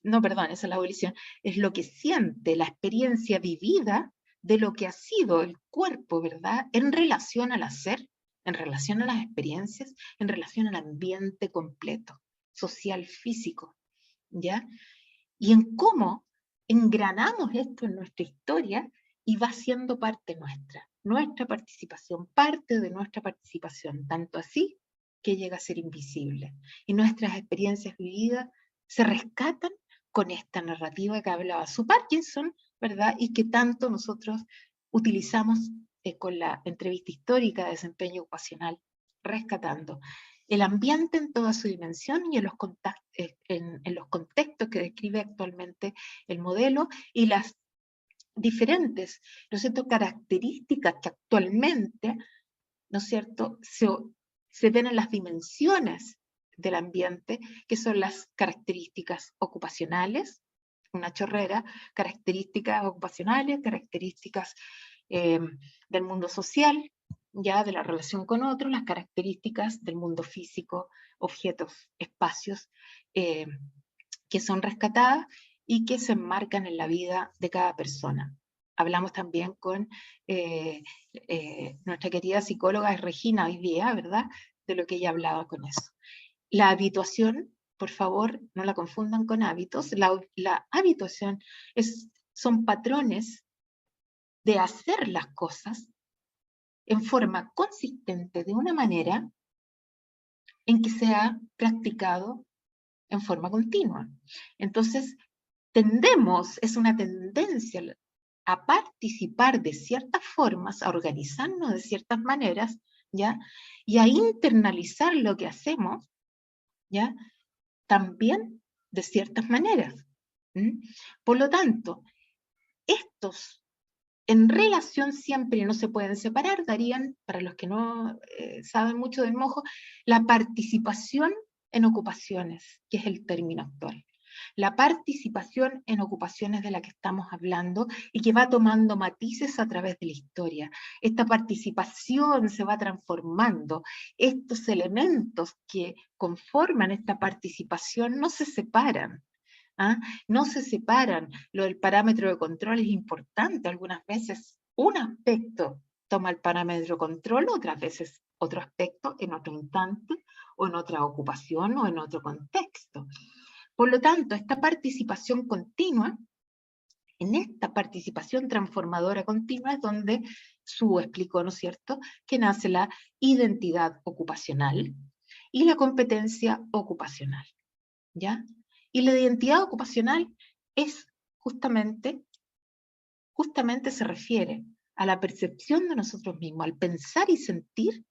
no, perdón, esa es la abolición, es lo que siente, la experiencia vivida de lo que ha sido el cuerpo, ¿verdad?, en relación al hacer, en relación a las experiencias, en relación al ambiente completo, social, físico, ¿ya? Y en cómo engranamos esto en nuestra historia y va siendo parte nuestra participación, parte de nuestra participación, tanto así que llega a ser invisible. Y nuestras experiencias vividas se rescatan con esta narrativa que hablaba su Parkinson, ¿verdad? Y que tanto nosotros utilizamos con la entrevista histórica de desempeño ocupacional, rescatando el ambiente en toda su dimensión y en los contextos que describe actualmente el modelo y las diferentes, ¿no es cierto?, características que actualmente, ¿no es cierto?, se ven en las dimensiones del ambiente, que son las características ocupacionales, una chorrera, características ocupacionales, características del mundo social, ya de la relación con otros, las características del mundo físico, objetos, espacios, que son rescatadas y que se enmarcan en la vida de cada persona. Hablamos también con nuestra querida psicóloga Regina hoy día, ¿verdad?, de lo que ella hablaba con eso. La habituación, por favor, no la confundan con hábitos. La habituación son patrones de hacer las cosas en forma consistente de una manera en que se ha practicado en forma continua. Entonces, es una tendencia a participar de ciertas formas, a organizarnos de ciertas maneras, ¿ya? Y a internalizar lo que hacemos, ¿ya?, también de ciertas maneras. Por lo tanto, estos en relación siempre no se pueden separar, darían, para los que no saben mucho del mojo, la participación en ocupaciones, que es el término actual. La participación en ocupaciones de la que estamos hablando y que va tomando matices a través de la historia. Esta participación se va transformando. Estos elementos que conforman esta participación no se separan. No se separan. Lo del parámetro de control es importante. Algunas veces un aspecto toma el parámetro de control, otras veces otro aspecto en otro instante, o en otra ocupación, o en otro contexto. Por lo tanto, esta participación continua, en esta participación transformadora continua es donde Su explicó, ¿no es cierto?, que nace la identidad ocupacional y la competencia ocupacional, ¿ya? Y la identidad ocupacional es justamente se refiere a la percepción de nosotros mismos, al pensar y sentir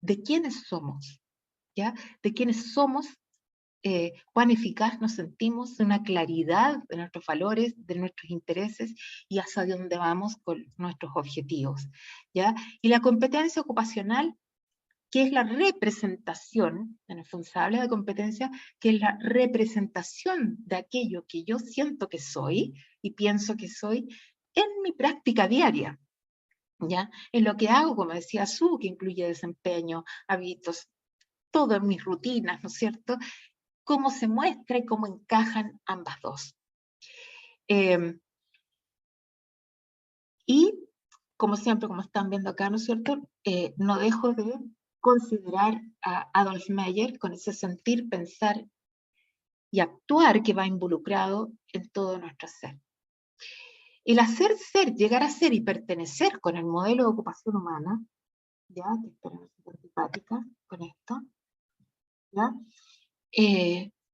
de quiénes somos, ¿ya? De quiénes somos, cuán eficaz nos sentimos, una claridad de nuestros valores, de nuestros intereses y hacia dónde vamos con nuestros objetivos, ¿ya? Y la competencia ocupacional, que es la representación, en el fondo se habla de competencia, que es la representación de aquello que yo siento que soy y pienso que soy en mi práctica diaria, ¿ya? En lo que hago, como decía Su, que incluye desempeño, hábitos, todas mis rutinas, ¿no es cierto?, cómo se muestra y cómo encajan ambas dos. Y, como siempre, como están viendo acá, ¿no es cierto?, no dejo de considerar a Adolf Meyer con ese sentir, pensar y actuar que va involucrado en todo nuestro ser. El hacer ser, llegar a ser y pertenecer con el modelo de ocupación humana, ya, que espero no ser antipática con esto, ¿ya?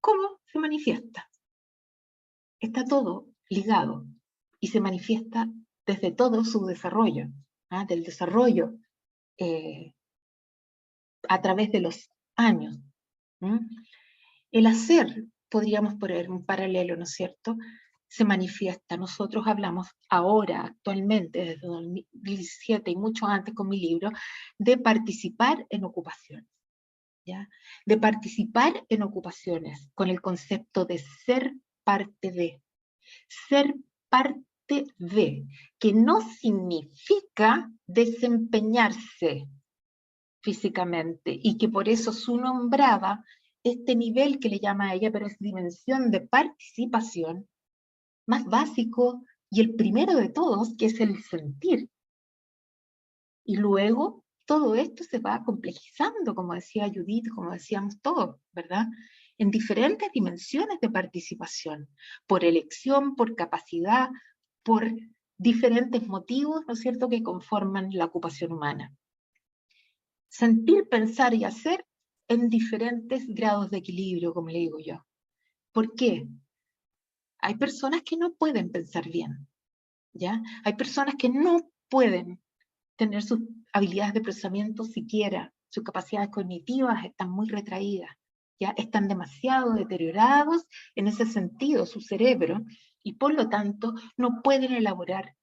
¿Cómo se manifiesta? Está todo ligado y se manifiesta desde todo su desarrollo, del desarrollo a través de los años. El hacer, podríamos poner un paralelo, ¿no es cierto?, se manifiesta. Nosotros hablamos ahora, actualmente, desde 2017 y mucho antes con mi libro, de participar en ocupaciones, ¿ya? De participar en ocupaciones con el concepto de ser parte de. Ser parte de, que no significa desempeñarse físicamente, y que por eso Su nombraba este nivel que le llama a ella, pero es dimensión de participación, más básico y el primero de todos, que es el sentir. Y luego todo esto se va complejizando, como decía Judith, como decíamos todos, ¿verdad?, en diferentes dimensiones de participación, por elección, por capacidad, por diferentes motivos, ¿no es cierto?, que conforman la ocupación humana. Sentir, pensar y hacer en diferentes grados de equilibrio, como le digo yo. ¿Por qué? Hay personas que no pueden pensar bien, ¿ya? Hay personas que no pueden tener sus habilidades de procesamiento siquiera, sus capacidades cognitivas están muy retraídas, ¿ya? Están demasiado deteriorados en ese sentido, su cerebro, y por lo tanto no pueden elaborar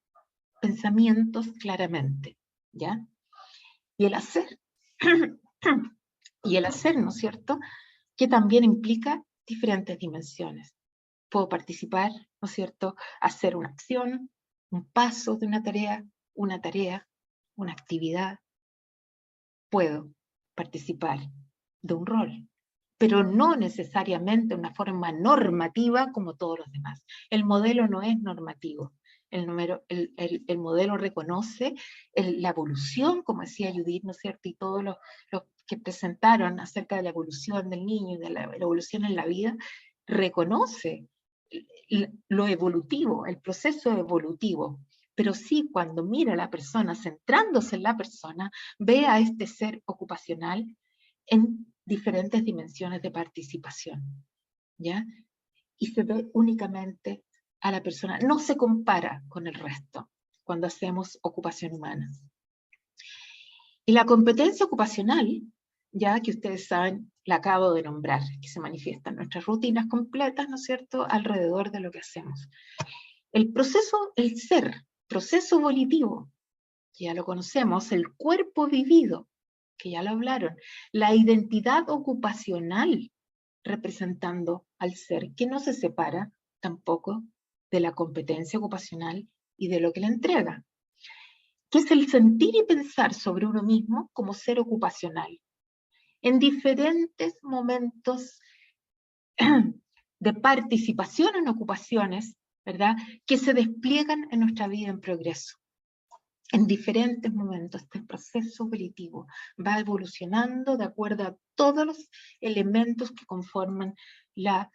pensamientos claramente, ¿ya? Y el hacer, ¿no es cierto?, que también implica diferentes dimensiones. Puedo participar, ¿no es cierto?, hacer una acción, un paso de una tarea, una actividad. Puedo participar de un rol, pero no necesariamente de una forma normativa como todos los demás. El modelo no es normativo. El modelo reconoce la evolución, como decía Judith, ¿no es cierto?, y todos los que presentaron acerca de la evolución del niño y de la evolución en la vida, reconoce lo evolutivo, el proceso evolutivo. Pero sí, cuando mira a la persona, centrándose en la persona, ve a este ser ocupacional en diferentes dimensiones de participación, ¿ya? Y se ve únicamente a la persona, no se compara con el resto cuando hacemos ocupación humana. Y la competencia ocupacional, ya que ustedes saben, la acabo de nombrar, que se manifiesta en nuestras rutinas completas, ¿no es cierto?, alrededor de lo que hacemos. El proceso, el ser, proceso volitivo, que ya lo conocemos, el cuerpo vivido, que ya lo hablaron, la identidad ocupacional representando al ser, que no se separa tampoco de la competencia ocupacional y de lo que le entrega, que es el sentir y pensar sobre uno mismo como ser ocupacional, en diferentes momentos de participación en ocupaciones, ¿verdad?, que se despliegan en nuestra vida en progreso. En diferentes momentos este proceso volitivo va evolucionando de acuerdo a todos los elementos que conforman la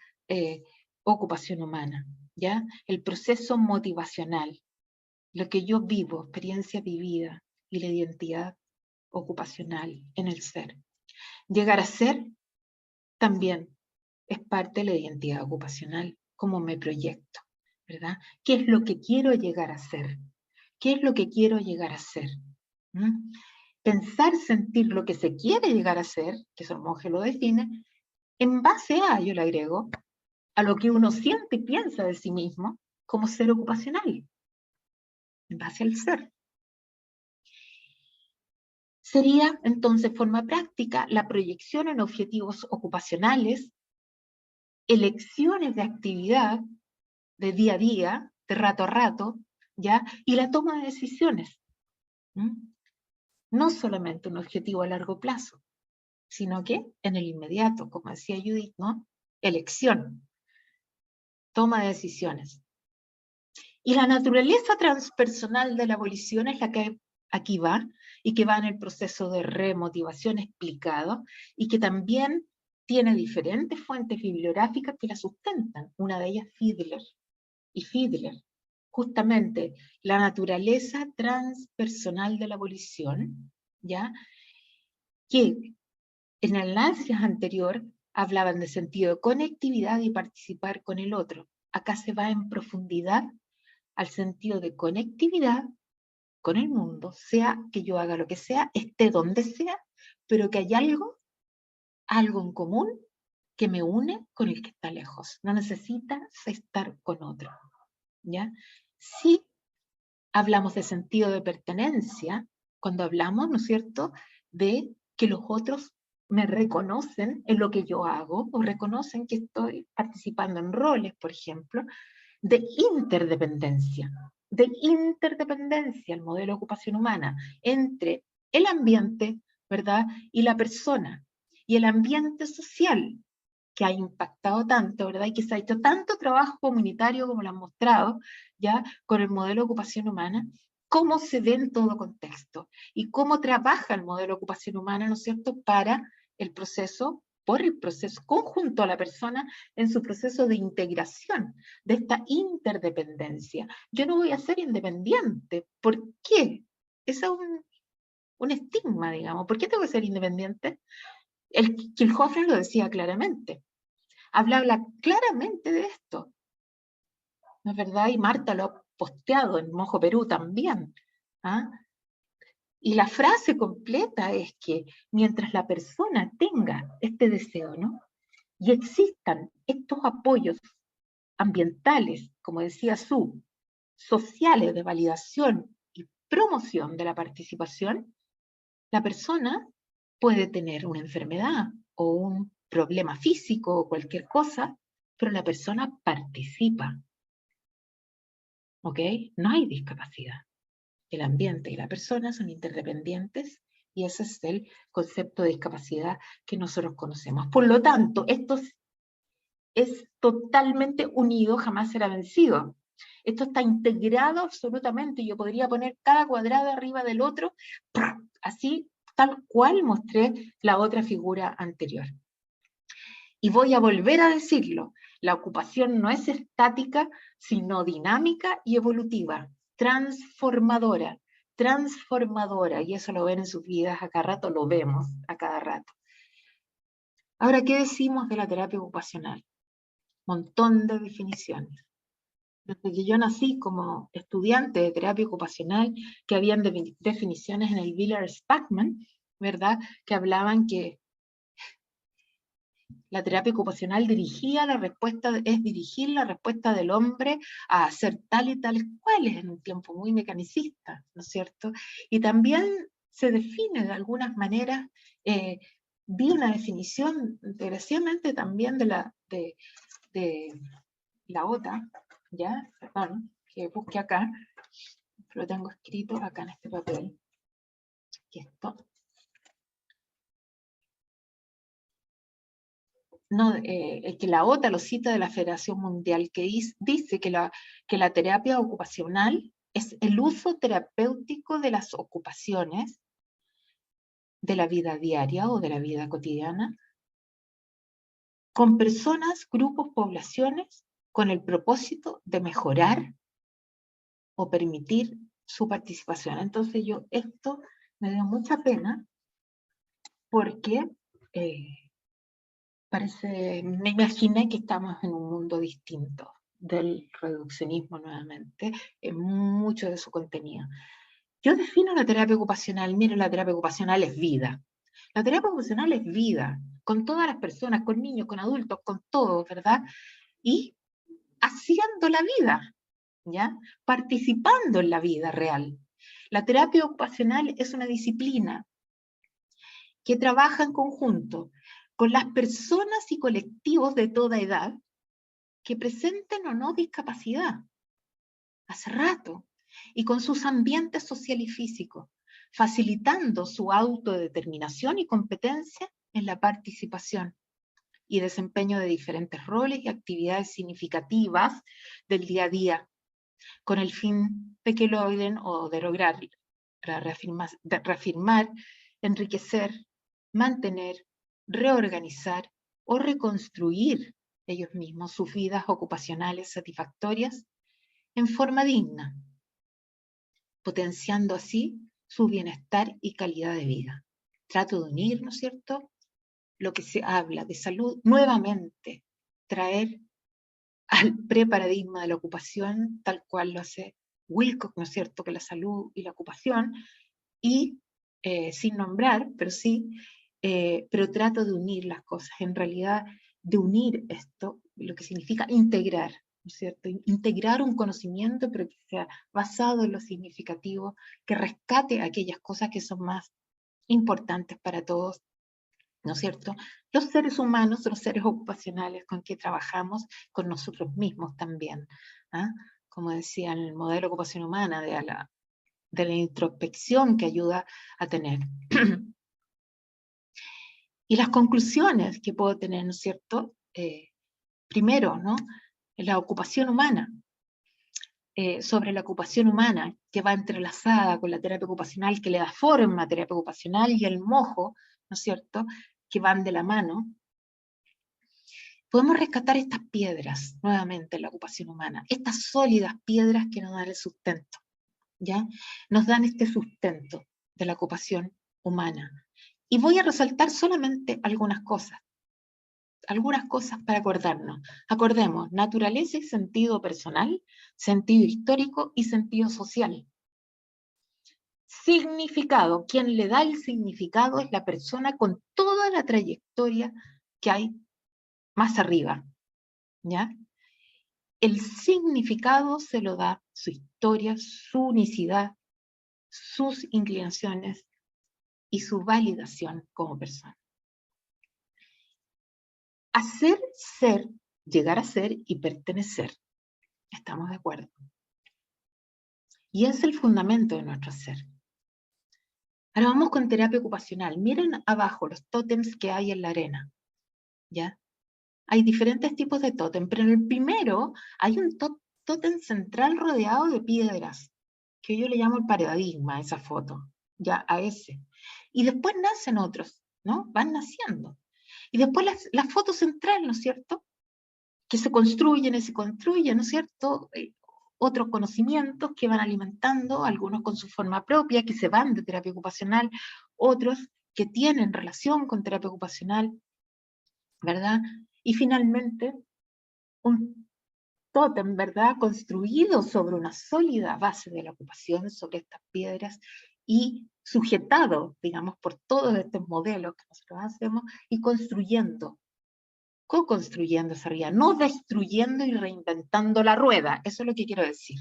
ocupación humana, ¿ya? El proceso motivacional, lo que yo vivo, experiencia vivida, y la identidad ocupacional en el ser. Llegar a ser también es parte de la identidad ocupacional, cómo me proyecto, ¿verdad? ¿Qué es lo que quiero llegar a ser? ¿Qué es lo que quiero llegar a ser? Pensar, sentir lo que se quiere llegar a ser, que eso el monje lo define, en base a, yo le agrego, a lo que uno siente y piensa de sí mismo como ser ocupacional, en base al ser. Sería, entonces, forma práctica, la proyección en objetivos ocupacionales, elecciones de actividad, de día a día, de rato a rato, ¿ya? Y la toma de decisiones. No solamente un objetivo a largo plazo, sino que en el inmediato, como decía Judith, ¿no? Elección, toma de decisiones. Y la naturaleza transpersonal de la abolición es la que aquí va, y que va en el proceso de remotivación explicado, y que también tiene diferentes fuentes bibliográficas que la sustentan. Una de ellas Fiedler. Y Fiedler, justamente, la naturaleza transpersonal de la abolición, ¿ya?, que en el análisis anterior hablaban de sentido de conectividad y participar con el otro. Acá se va en profundidad al sentido de conectividad con el mundo, sea que yo haga lo que sea, esté donde sea, pero que hay algo en común que me une con el que está lejos. No necesitas estar con otro, ¿ya? Sí hablamos de sentido de pertenencia cuando hablamos, ¿no es cierto?, de que los otros me reconocen en lo que yo hago, o reconocen que estoy participando en roles, por ejemplo, de interdependencia, el modelo de ocupación humana, entre el ambiente, ¿verdad?, y la persona, y el ambiente social, que ha impactado tanto, ¿verdad?, y que se ha hecho tanto trabajo comunitario, como lo han mostrado, ya, con el modelo de ocupación humana, cómo se ve en todo contexto, y cómo trabaja el modelo de ocupación humana, ¿no es cierto?, para el proceso, por el proceso conjunto a la persona, en su proceso de integración, de esta interdependencia. Yo no voy a ser independiente. ¿Por qué? Ese es un estigma, digamos. ¿Por qué tengo que ser independiente? Kielhofer lo decía claramente. Hablaba claramente de esto. ¿No es verdad? Y Marta lo ha posteado en Mojo Perú también. ¿Ah? Y la frase completa es que mientras la persona tenga este deseo, ¿no? Y existan estos apoyos ambientales, como decía Sue, sociales de validación y promoción de la participación, la persona puede tener una enfermedad o un problema físico o cualquier cosa, pero la persona participa. ¿Ok? No hay discapacidad. El ambiente y la persona son interdependientes y ese es el concepto de discapacidad que nosotros conocemos. Por lo tanto, esto es totalmente unido, jamás será vencido. Esto está integrado absolutamente. Yo podría poner cada cuadrado arriba del otro, así tal cual mostré la otra figura anterior. Y voy a volver a decirlo, la ocupación no es estática, sino dinámica y evolutiva, transformadora, y eso lo ven en sus vidas a cada rato, lo vemos a cada rato. Ahora, ¿qué decimos de la terapia ocupacional? Montón de definiciones. Desde que yo nací como estudiante de terapia ocupacional, que habían definiciones en el Wheeler-Spackman, ¿verdad? Que hablaban que la terapia ocupacional es dirigir la respuesta del hombre a hacer tal y tales cuales en un tiempo muy mecanicista, ¿no es cierto? Y también se define de algunas maneras, vi una definición, desgraciadamente también de la OTA, ¿ya? Perdón, que busque acá, lo tengo escrito acá en este papel, que esto. No, que la OTA lo cita de la Federación Mundial, que dice que la terapia ocupacional es el uso terapéutico de las ocupaciones de la vida diaria o de la vida cotidiana con personas, grupos, poblaciones, con el propósito de mejorar o permitir su participación. Entonces esto me dio mucha pena porque me imaginé que estamos en un mundo distinto del reduccionismo nuevamente, en mucho de su contenido. Yo defino la terapia ocupacional, miren, la terapia ocupacional es vida. La terapia ocupacional es vida, con todas las personas, con niños, con adultos, con todos, ¿verdad? Y haciendo la vida, ¿ya? Participando en la vida real. La terapia ocupacional es una disciplina que trabaja en conjunto con las personas y colectivos de toda edad que presenten o no discapacidad, hace rato, y con sus ambientes social y físico, facilitando su autodeterminación y competencia en la participación y desempeño de diferentes roles y actividades significativas del día a día, con el fin de que logren o de lograr reafirmar, enriquecer, mantener, reorganizar o reconstruir ellos mismos sus vidas ocupacionales satisfactorias en forma digna, potenciando así su bienestar y calidad de vida. Trato de unir, ¿no es cierto?, lo que se habla de salud, nuevamente traer al preparadigma de la ocupación, tal cual lo hace Wilcock, ¿no es cierto?, que la salud y la ocupación, y sin nombrar, pero sí, pero trato de unir las cosas, en realidad de unir esto, lo que significa integrar, ¿no es cierto? Integrar un conocimiento, pero que sea basado en lo significativo, que rescate aquellas cosas que son más importantes para todos, ¿no es cierto? Los seres humanos, los seres ocupacionales con que trabajamos, con nosotros mismos también, ¿ah? Como decía el modelo de ocupación humana, de la introspección que ayuda a tener. Y las conclusiones que puedo tener, ¿no es cierto? Primero, ¿no? La ocupación humana. Sobre la ocupación humana, que va entrelazada con la terapia ocupacional, que le da forma a terapia ocupacional, y el mojo, ¿no es cierto?, que van de la mano. Podemos rescatar estas piedras, nuevamente, en la ocupación humana, estas sólidas piedras que nos dan el sustento, ¿ya? Nos dan este sustento de la ocupación humana. Y voy a resaltar solamente algunas cosas para acordarnos. Acordemos, naturaleza y sentido personal, sentido histórico y sentido social. Significado, quien le da el significado es la persona con toda la trayectoria que hay más arriba, ¿ya? El significado se lo da su historia, su unicidad, sus inclinaciones y su validación como persona. Hacer, ser, llegar a ser y pertenecer. ¿Estamos de acuerdo? Y es el fundamento de nuestro ser. Ahora vamos con terapia ocupacional. Miren abajo los tótems que hay en la arena, ¿ya? Hay diferentes tipos de tótem, pero en el primero hay un tótem central rodeado de piedras, que yo le llamo el paradigma a esa foto, ya a ese. Y después nacen otros, ¿no? Van naciendo. Y después la foto central, ¿no es cierto? Que se construyen y se construyen, ¿no es cierto? Otros conocimientos que van alimentando, algunos con su forma propia, que se van de terapia ocupacional, otros que tienen relación con terapia ocupacional, ¿verdad? Y finalmente, un tótem, ¿verdad? Construido sobre una sólida base de la ocupación, sobre estas piedras, y sujetado, digamos, por todos estos modelos que nosotros hacemos, y construyendo, co-construyendo esa realidad, no destruyendo y reinventando la rueda, eso es lo que quiero decir.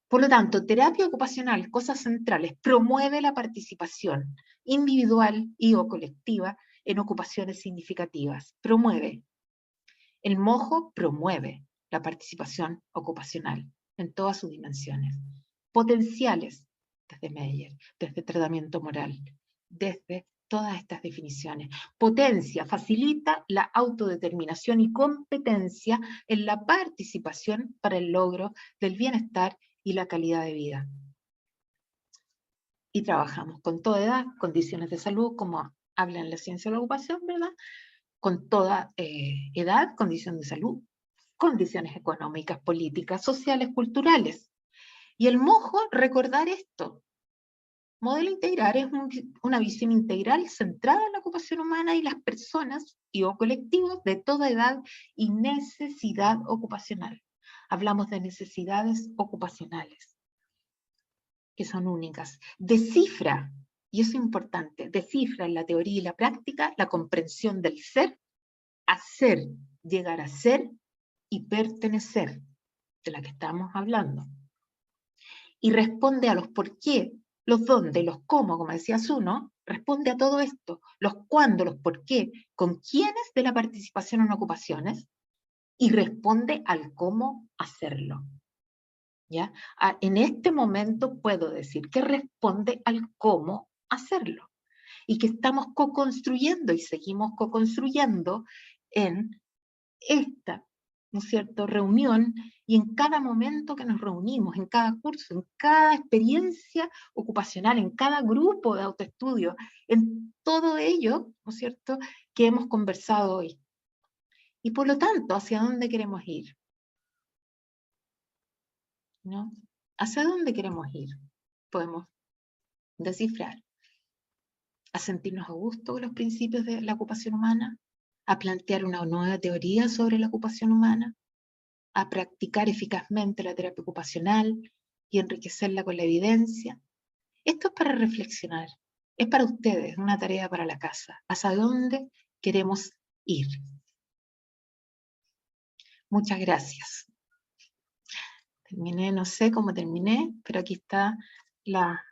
Por lo tanto, terapia ocupacional, cosas centrales, promueve la participación individual y o colectiva en ocupaciones significativas. Promueve. El mojo promueve la participación ocupacional en todas sus dimensiones. Potenciales, desde Meyer, desde tratamiento moral, desde todas estas definiciones. Potencia, facilita la autodeterminación y competencia en la participación para el logro del bienestar y la calidad de vida. Y trabajamos con toda edad, condiciones de salud, como habla en la ciencia de la ocupación, ¿verdad? Con toda edad, condición de salud, condiciones económicas, políticas, sociales, culturales. Y el mojo, recordar esto. Modelo integral es una visión integral centrada en la ocupación humana y las personas y o colectivos de toda edad y necesidad ocupacional. Hablamos de necesidades ocupacionales, que son únicas. Descifra, y eso es importante, descifra en la teoría y la práctica la comprensión del ser, hacer, llegar a ser y pertenecer, de la que estamos hablando. Y responde a los por qué, los dónde, los cómo, como decía Zuno, responde a todo esto, los cuándo, los por qué, con quiénes de la participación en ocupaciones, y responde al cómo hacerlo. ¿Ya? En este momento puedo decir que responde al cómo hacerlo, y que estamos co-construyendo y seguimos co-construyendo en esta, ¿no es cierto?, reunión, y en cada momento que nos reunimos, en cada curso, en cada experiencia ocupacional, en cada grupo de autoestudio, en todo ello, ¿no es cierto?, que hemos conversado hoy. Y por lo tanto, ¿hacia dónde queremos ir? ¿No? ¿Hacia dónde queremos ir? Podemos descifrar. A sentirnos a gusto con los principios de la ocupación humana, a plantear una nueva teoría sobre la ocupación humana, a practicar eficazmente la terapia ocupacional y enriquecerla con la evidencia. Esto es para reflexionar, es para ustedes, una tarea para la casa. ¿Hacia dónde queremos ir? Muchas gracias. Terminé, no sé cómo terminé, pero aquí está la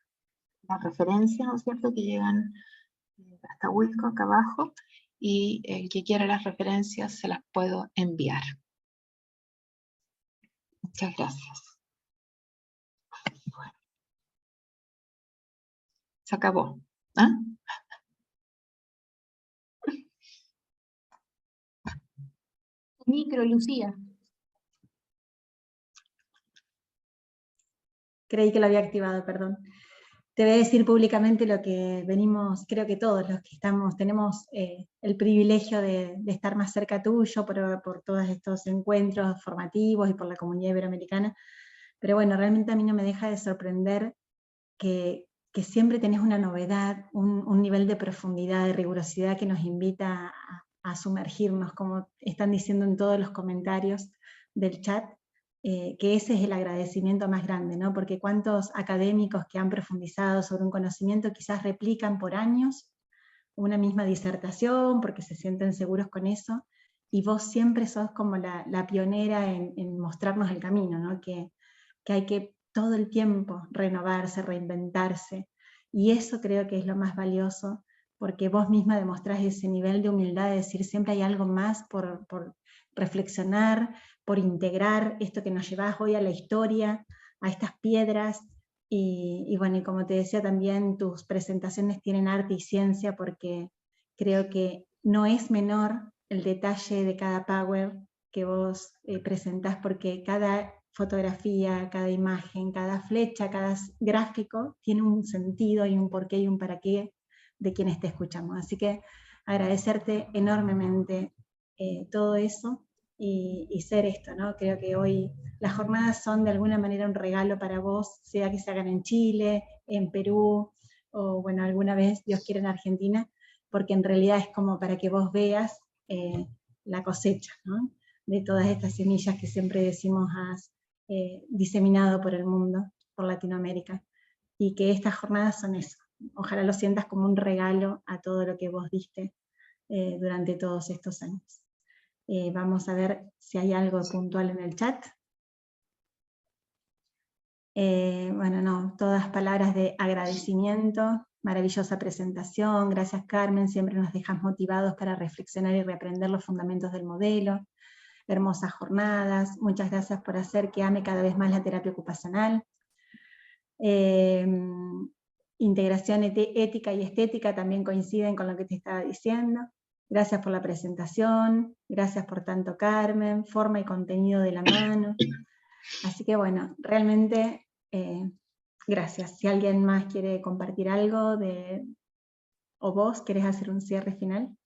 referencia, ¿no es cierto?, que llegan hasta Wilco, acá abajo, y el que quiera las referencias se las puedo enviar. Muchas gracias. Bueno. Se acabó. ¿Ah? Micro, Lucía. Creí que lo había activado, perdón. Te voy a decir públicamente lo que venimos, creo que todos los que estamos, tenemos el privilegio de estar más cerca tuyo por todos estos encuentros formativos y por la comunidad iberoamericana. Pero bueno, realmente a mí no me deja de sorprender que que siempre tenés una novedad, un nivel de profundidad, de rigurosidad que nos invita a sumergirnos, como están diciendo en todos los comentarios del chat, que ese es el agradecimiento más grande, ¿no? Porque cuántos académicos que han profundizado sobre un conocimiento quizás replican por años una misma disertación porque se sienten seguros con eso, y vos siempre sos como la pionera en mostrarnos el camino, ¿no? Que hay que todo el tiempo renovarse, reinventarse, y eso creo que es lo más valioso, porque vos misma demostrás ese nivel de humildad de decir siempre hay algo más por reflexionar, por integrar esto que nos llevás hoy a la historia, a estas piedras, y bueno, y como te decía también, tus presentaciones tienen arte y ciencia, porque creo que no es menor el detalle de cada power que vos presentás, porque cada fotografía, cada imagen, cada flecha, cada gráfico tiene un sentido y un porqué y un para qué de quienes te escuchamos. Así que agradecerte enormemente todo eso y ser esto, ¿no? Creo que hoy las jornadas son de alguna manera un regalo para vos, sea que se hagan en Chile, en Perú, o bueno, alguna vez, Dios quiera, en Argentina, porque en realidad es como para que vos veas la cosecha, ¿no? De todas estas semillas que siempre decimos has diseminado por el mundo, por Latinoamérica, y que estas jornadas son eso. Ojalá lo sientas como un regalo a todo lo que vos diste durante todos estos años. Vamos a ver si hay algo puntual en el chat. Bueno, no, todas palabras de agradecimiento, maravillosa presentación, gracias Carmen, siempre nos dejas motivados para reflexionar y reaprender los fundamentos del modelo, hermosas jornadas, muchas gracias por hacer que ame cada vez más la terapia ocupacional. Integración ética y estética también coinciden con lo que te estaba diciendo. Gracias por la presentación, gracias por tanto Carmen, forma y contenido de la mano. Así que bueno, realmente gracias. Si alguien más quiere compartir algo o vos querés hacer un cierre final.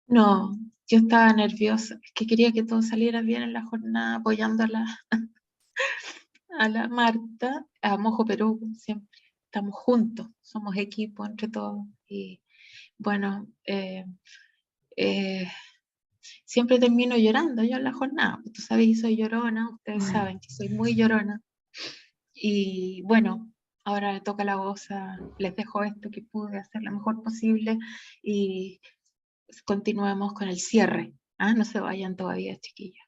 No, yo estaba nerviosa, es que quería que todo saliera bien en la jornada, apoyando a la Marta, a Mojo Perú, siempre estamos juntos, somos equipo entre todos, y bueno, siempre termino llorando yo en la jornada, tú sabes, soy llorona, ustedes saben que soy muy llorona, y bueno, ahora le toca la voz les dejo esto que pude hacer lo mejor posible, y continuemos con el cierre. No se vayan todavía, chiquillos.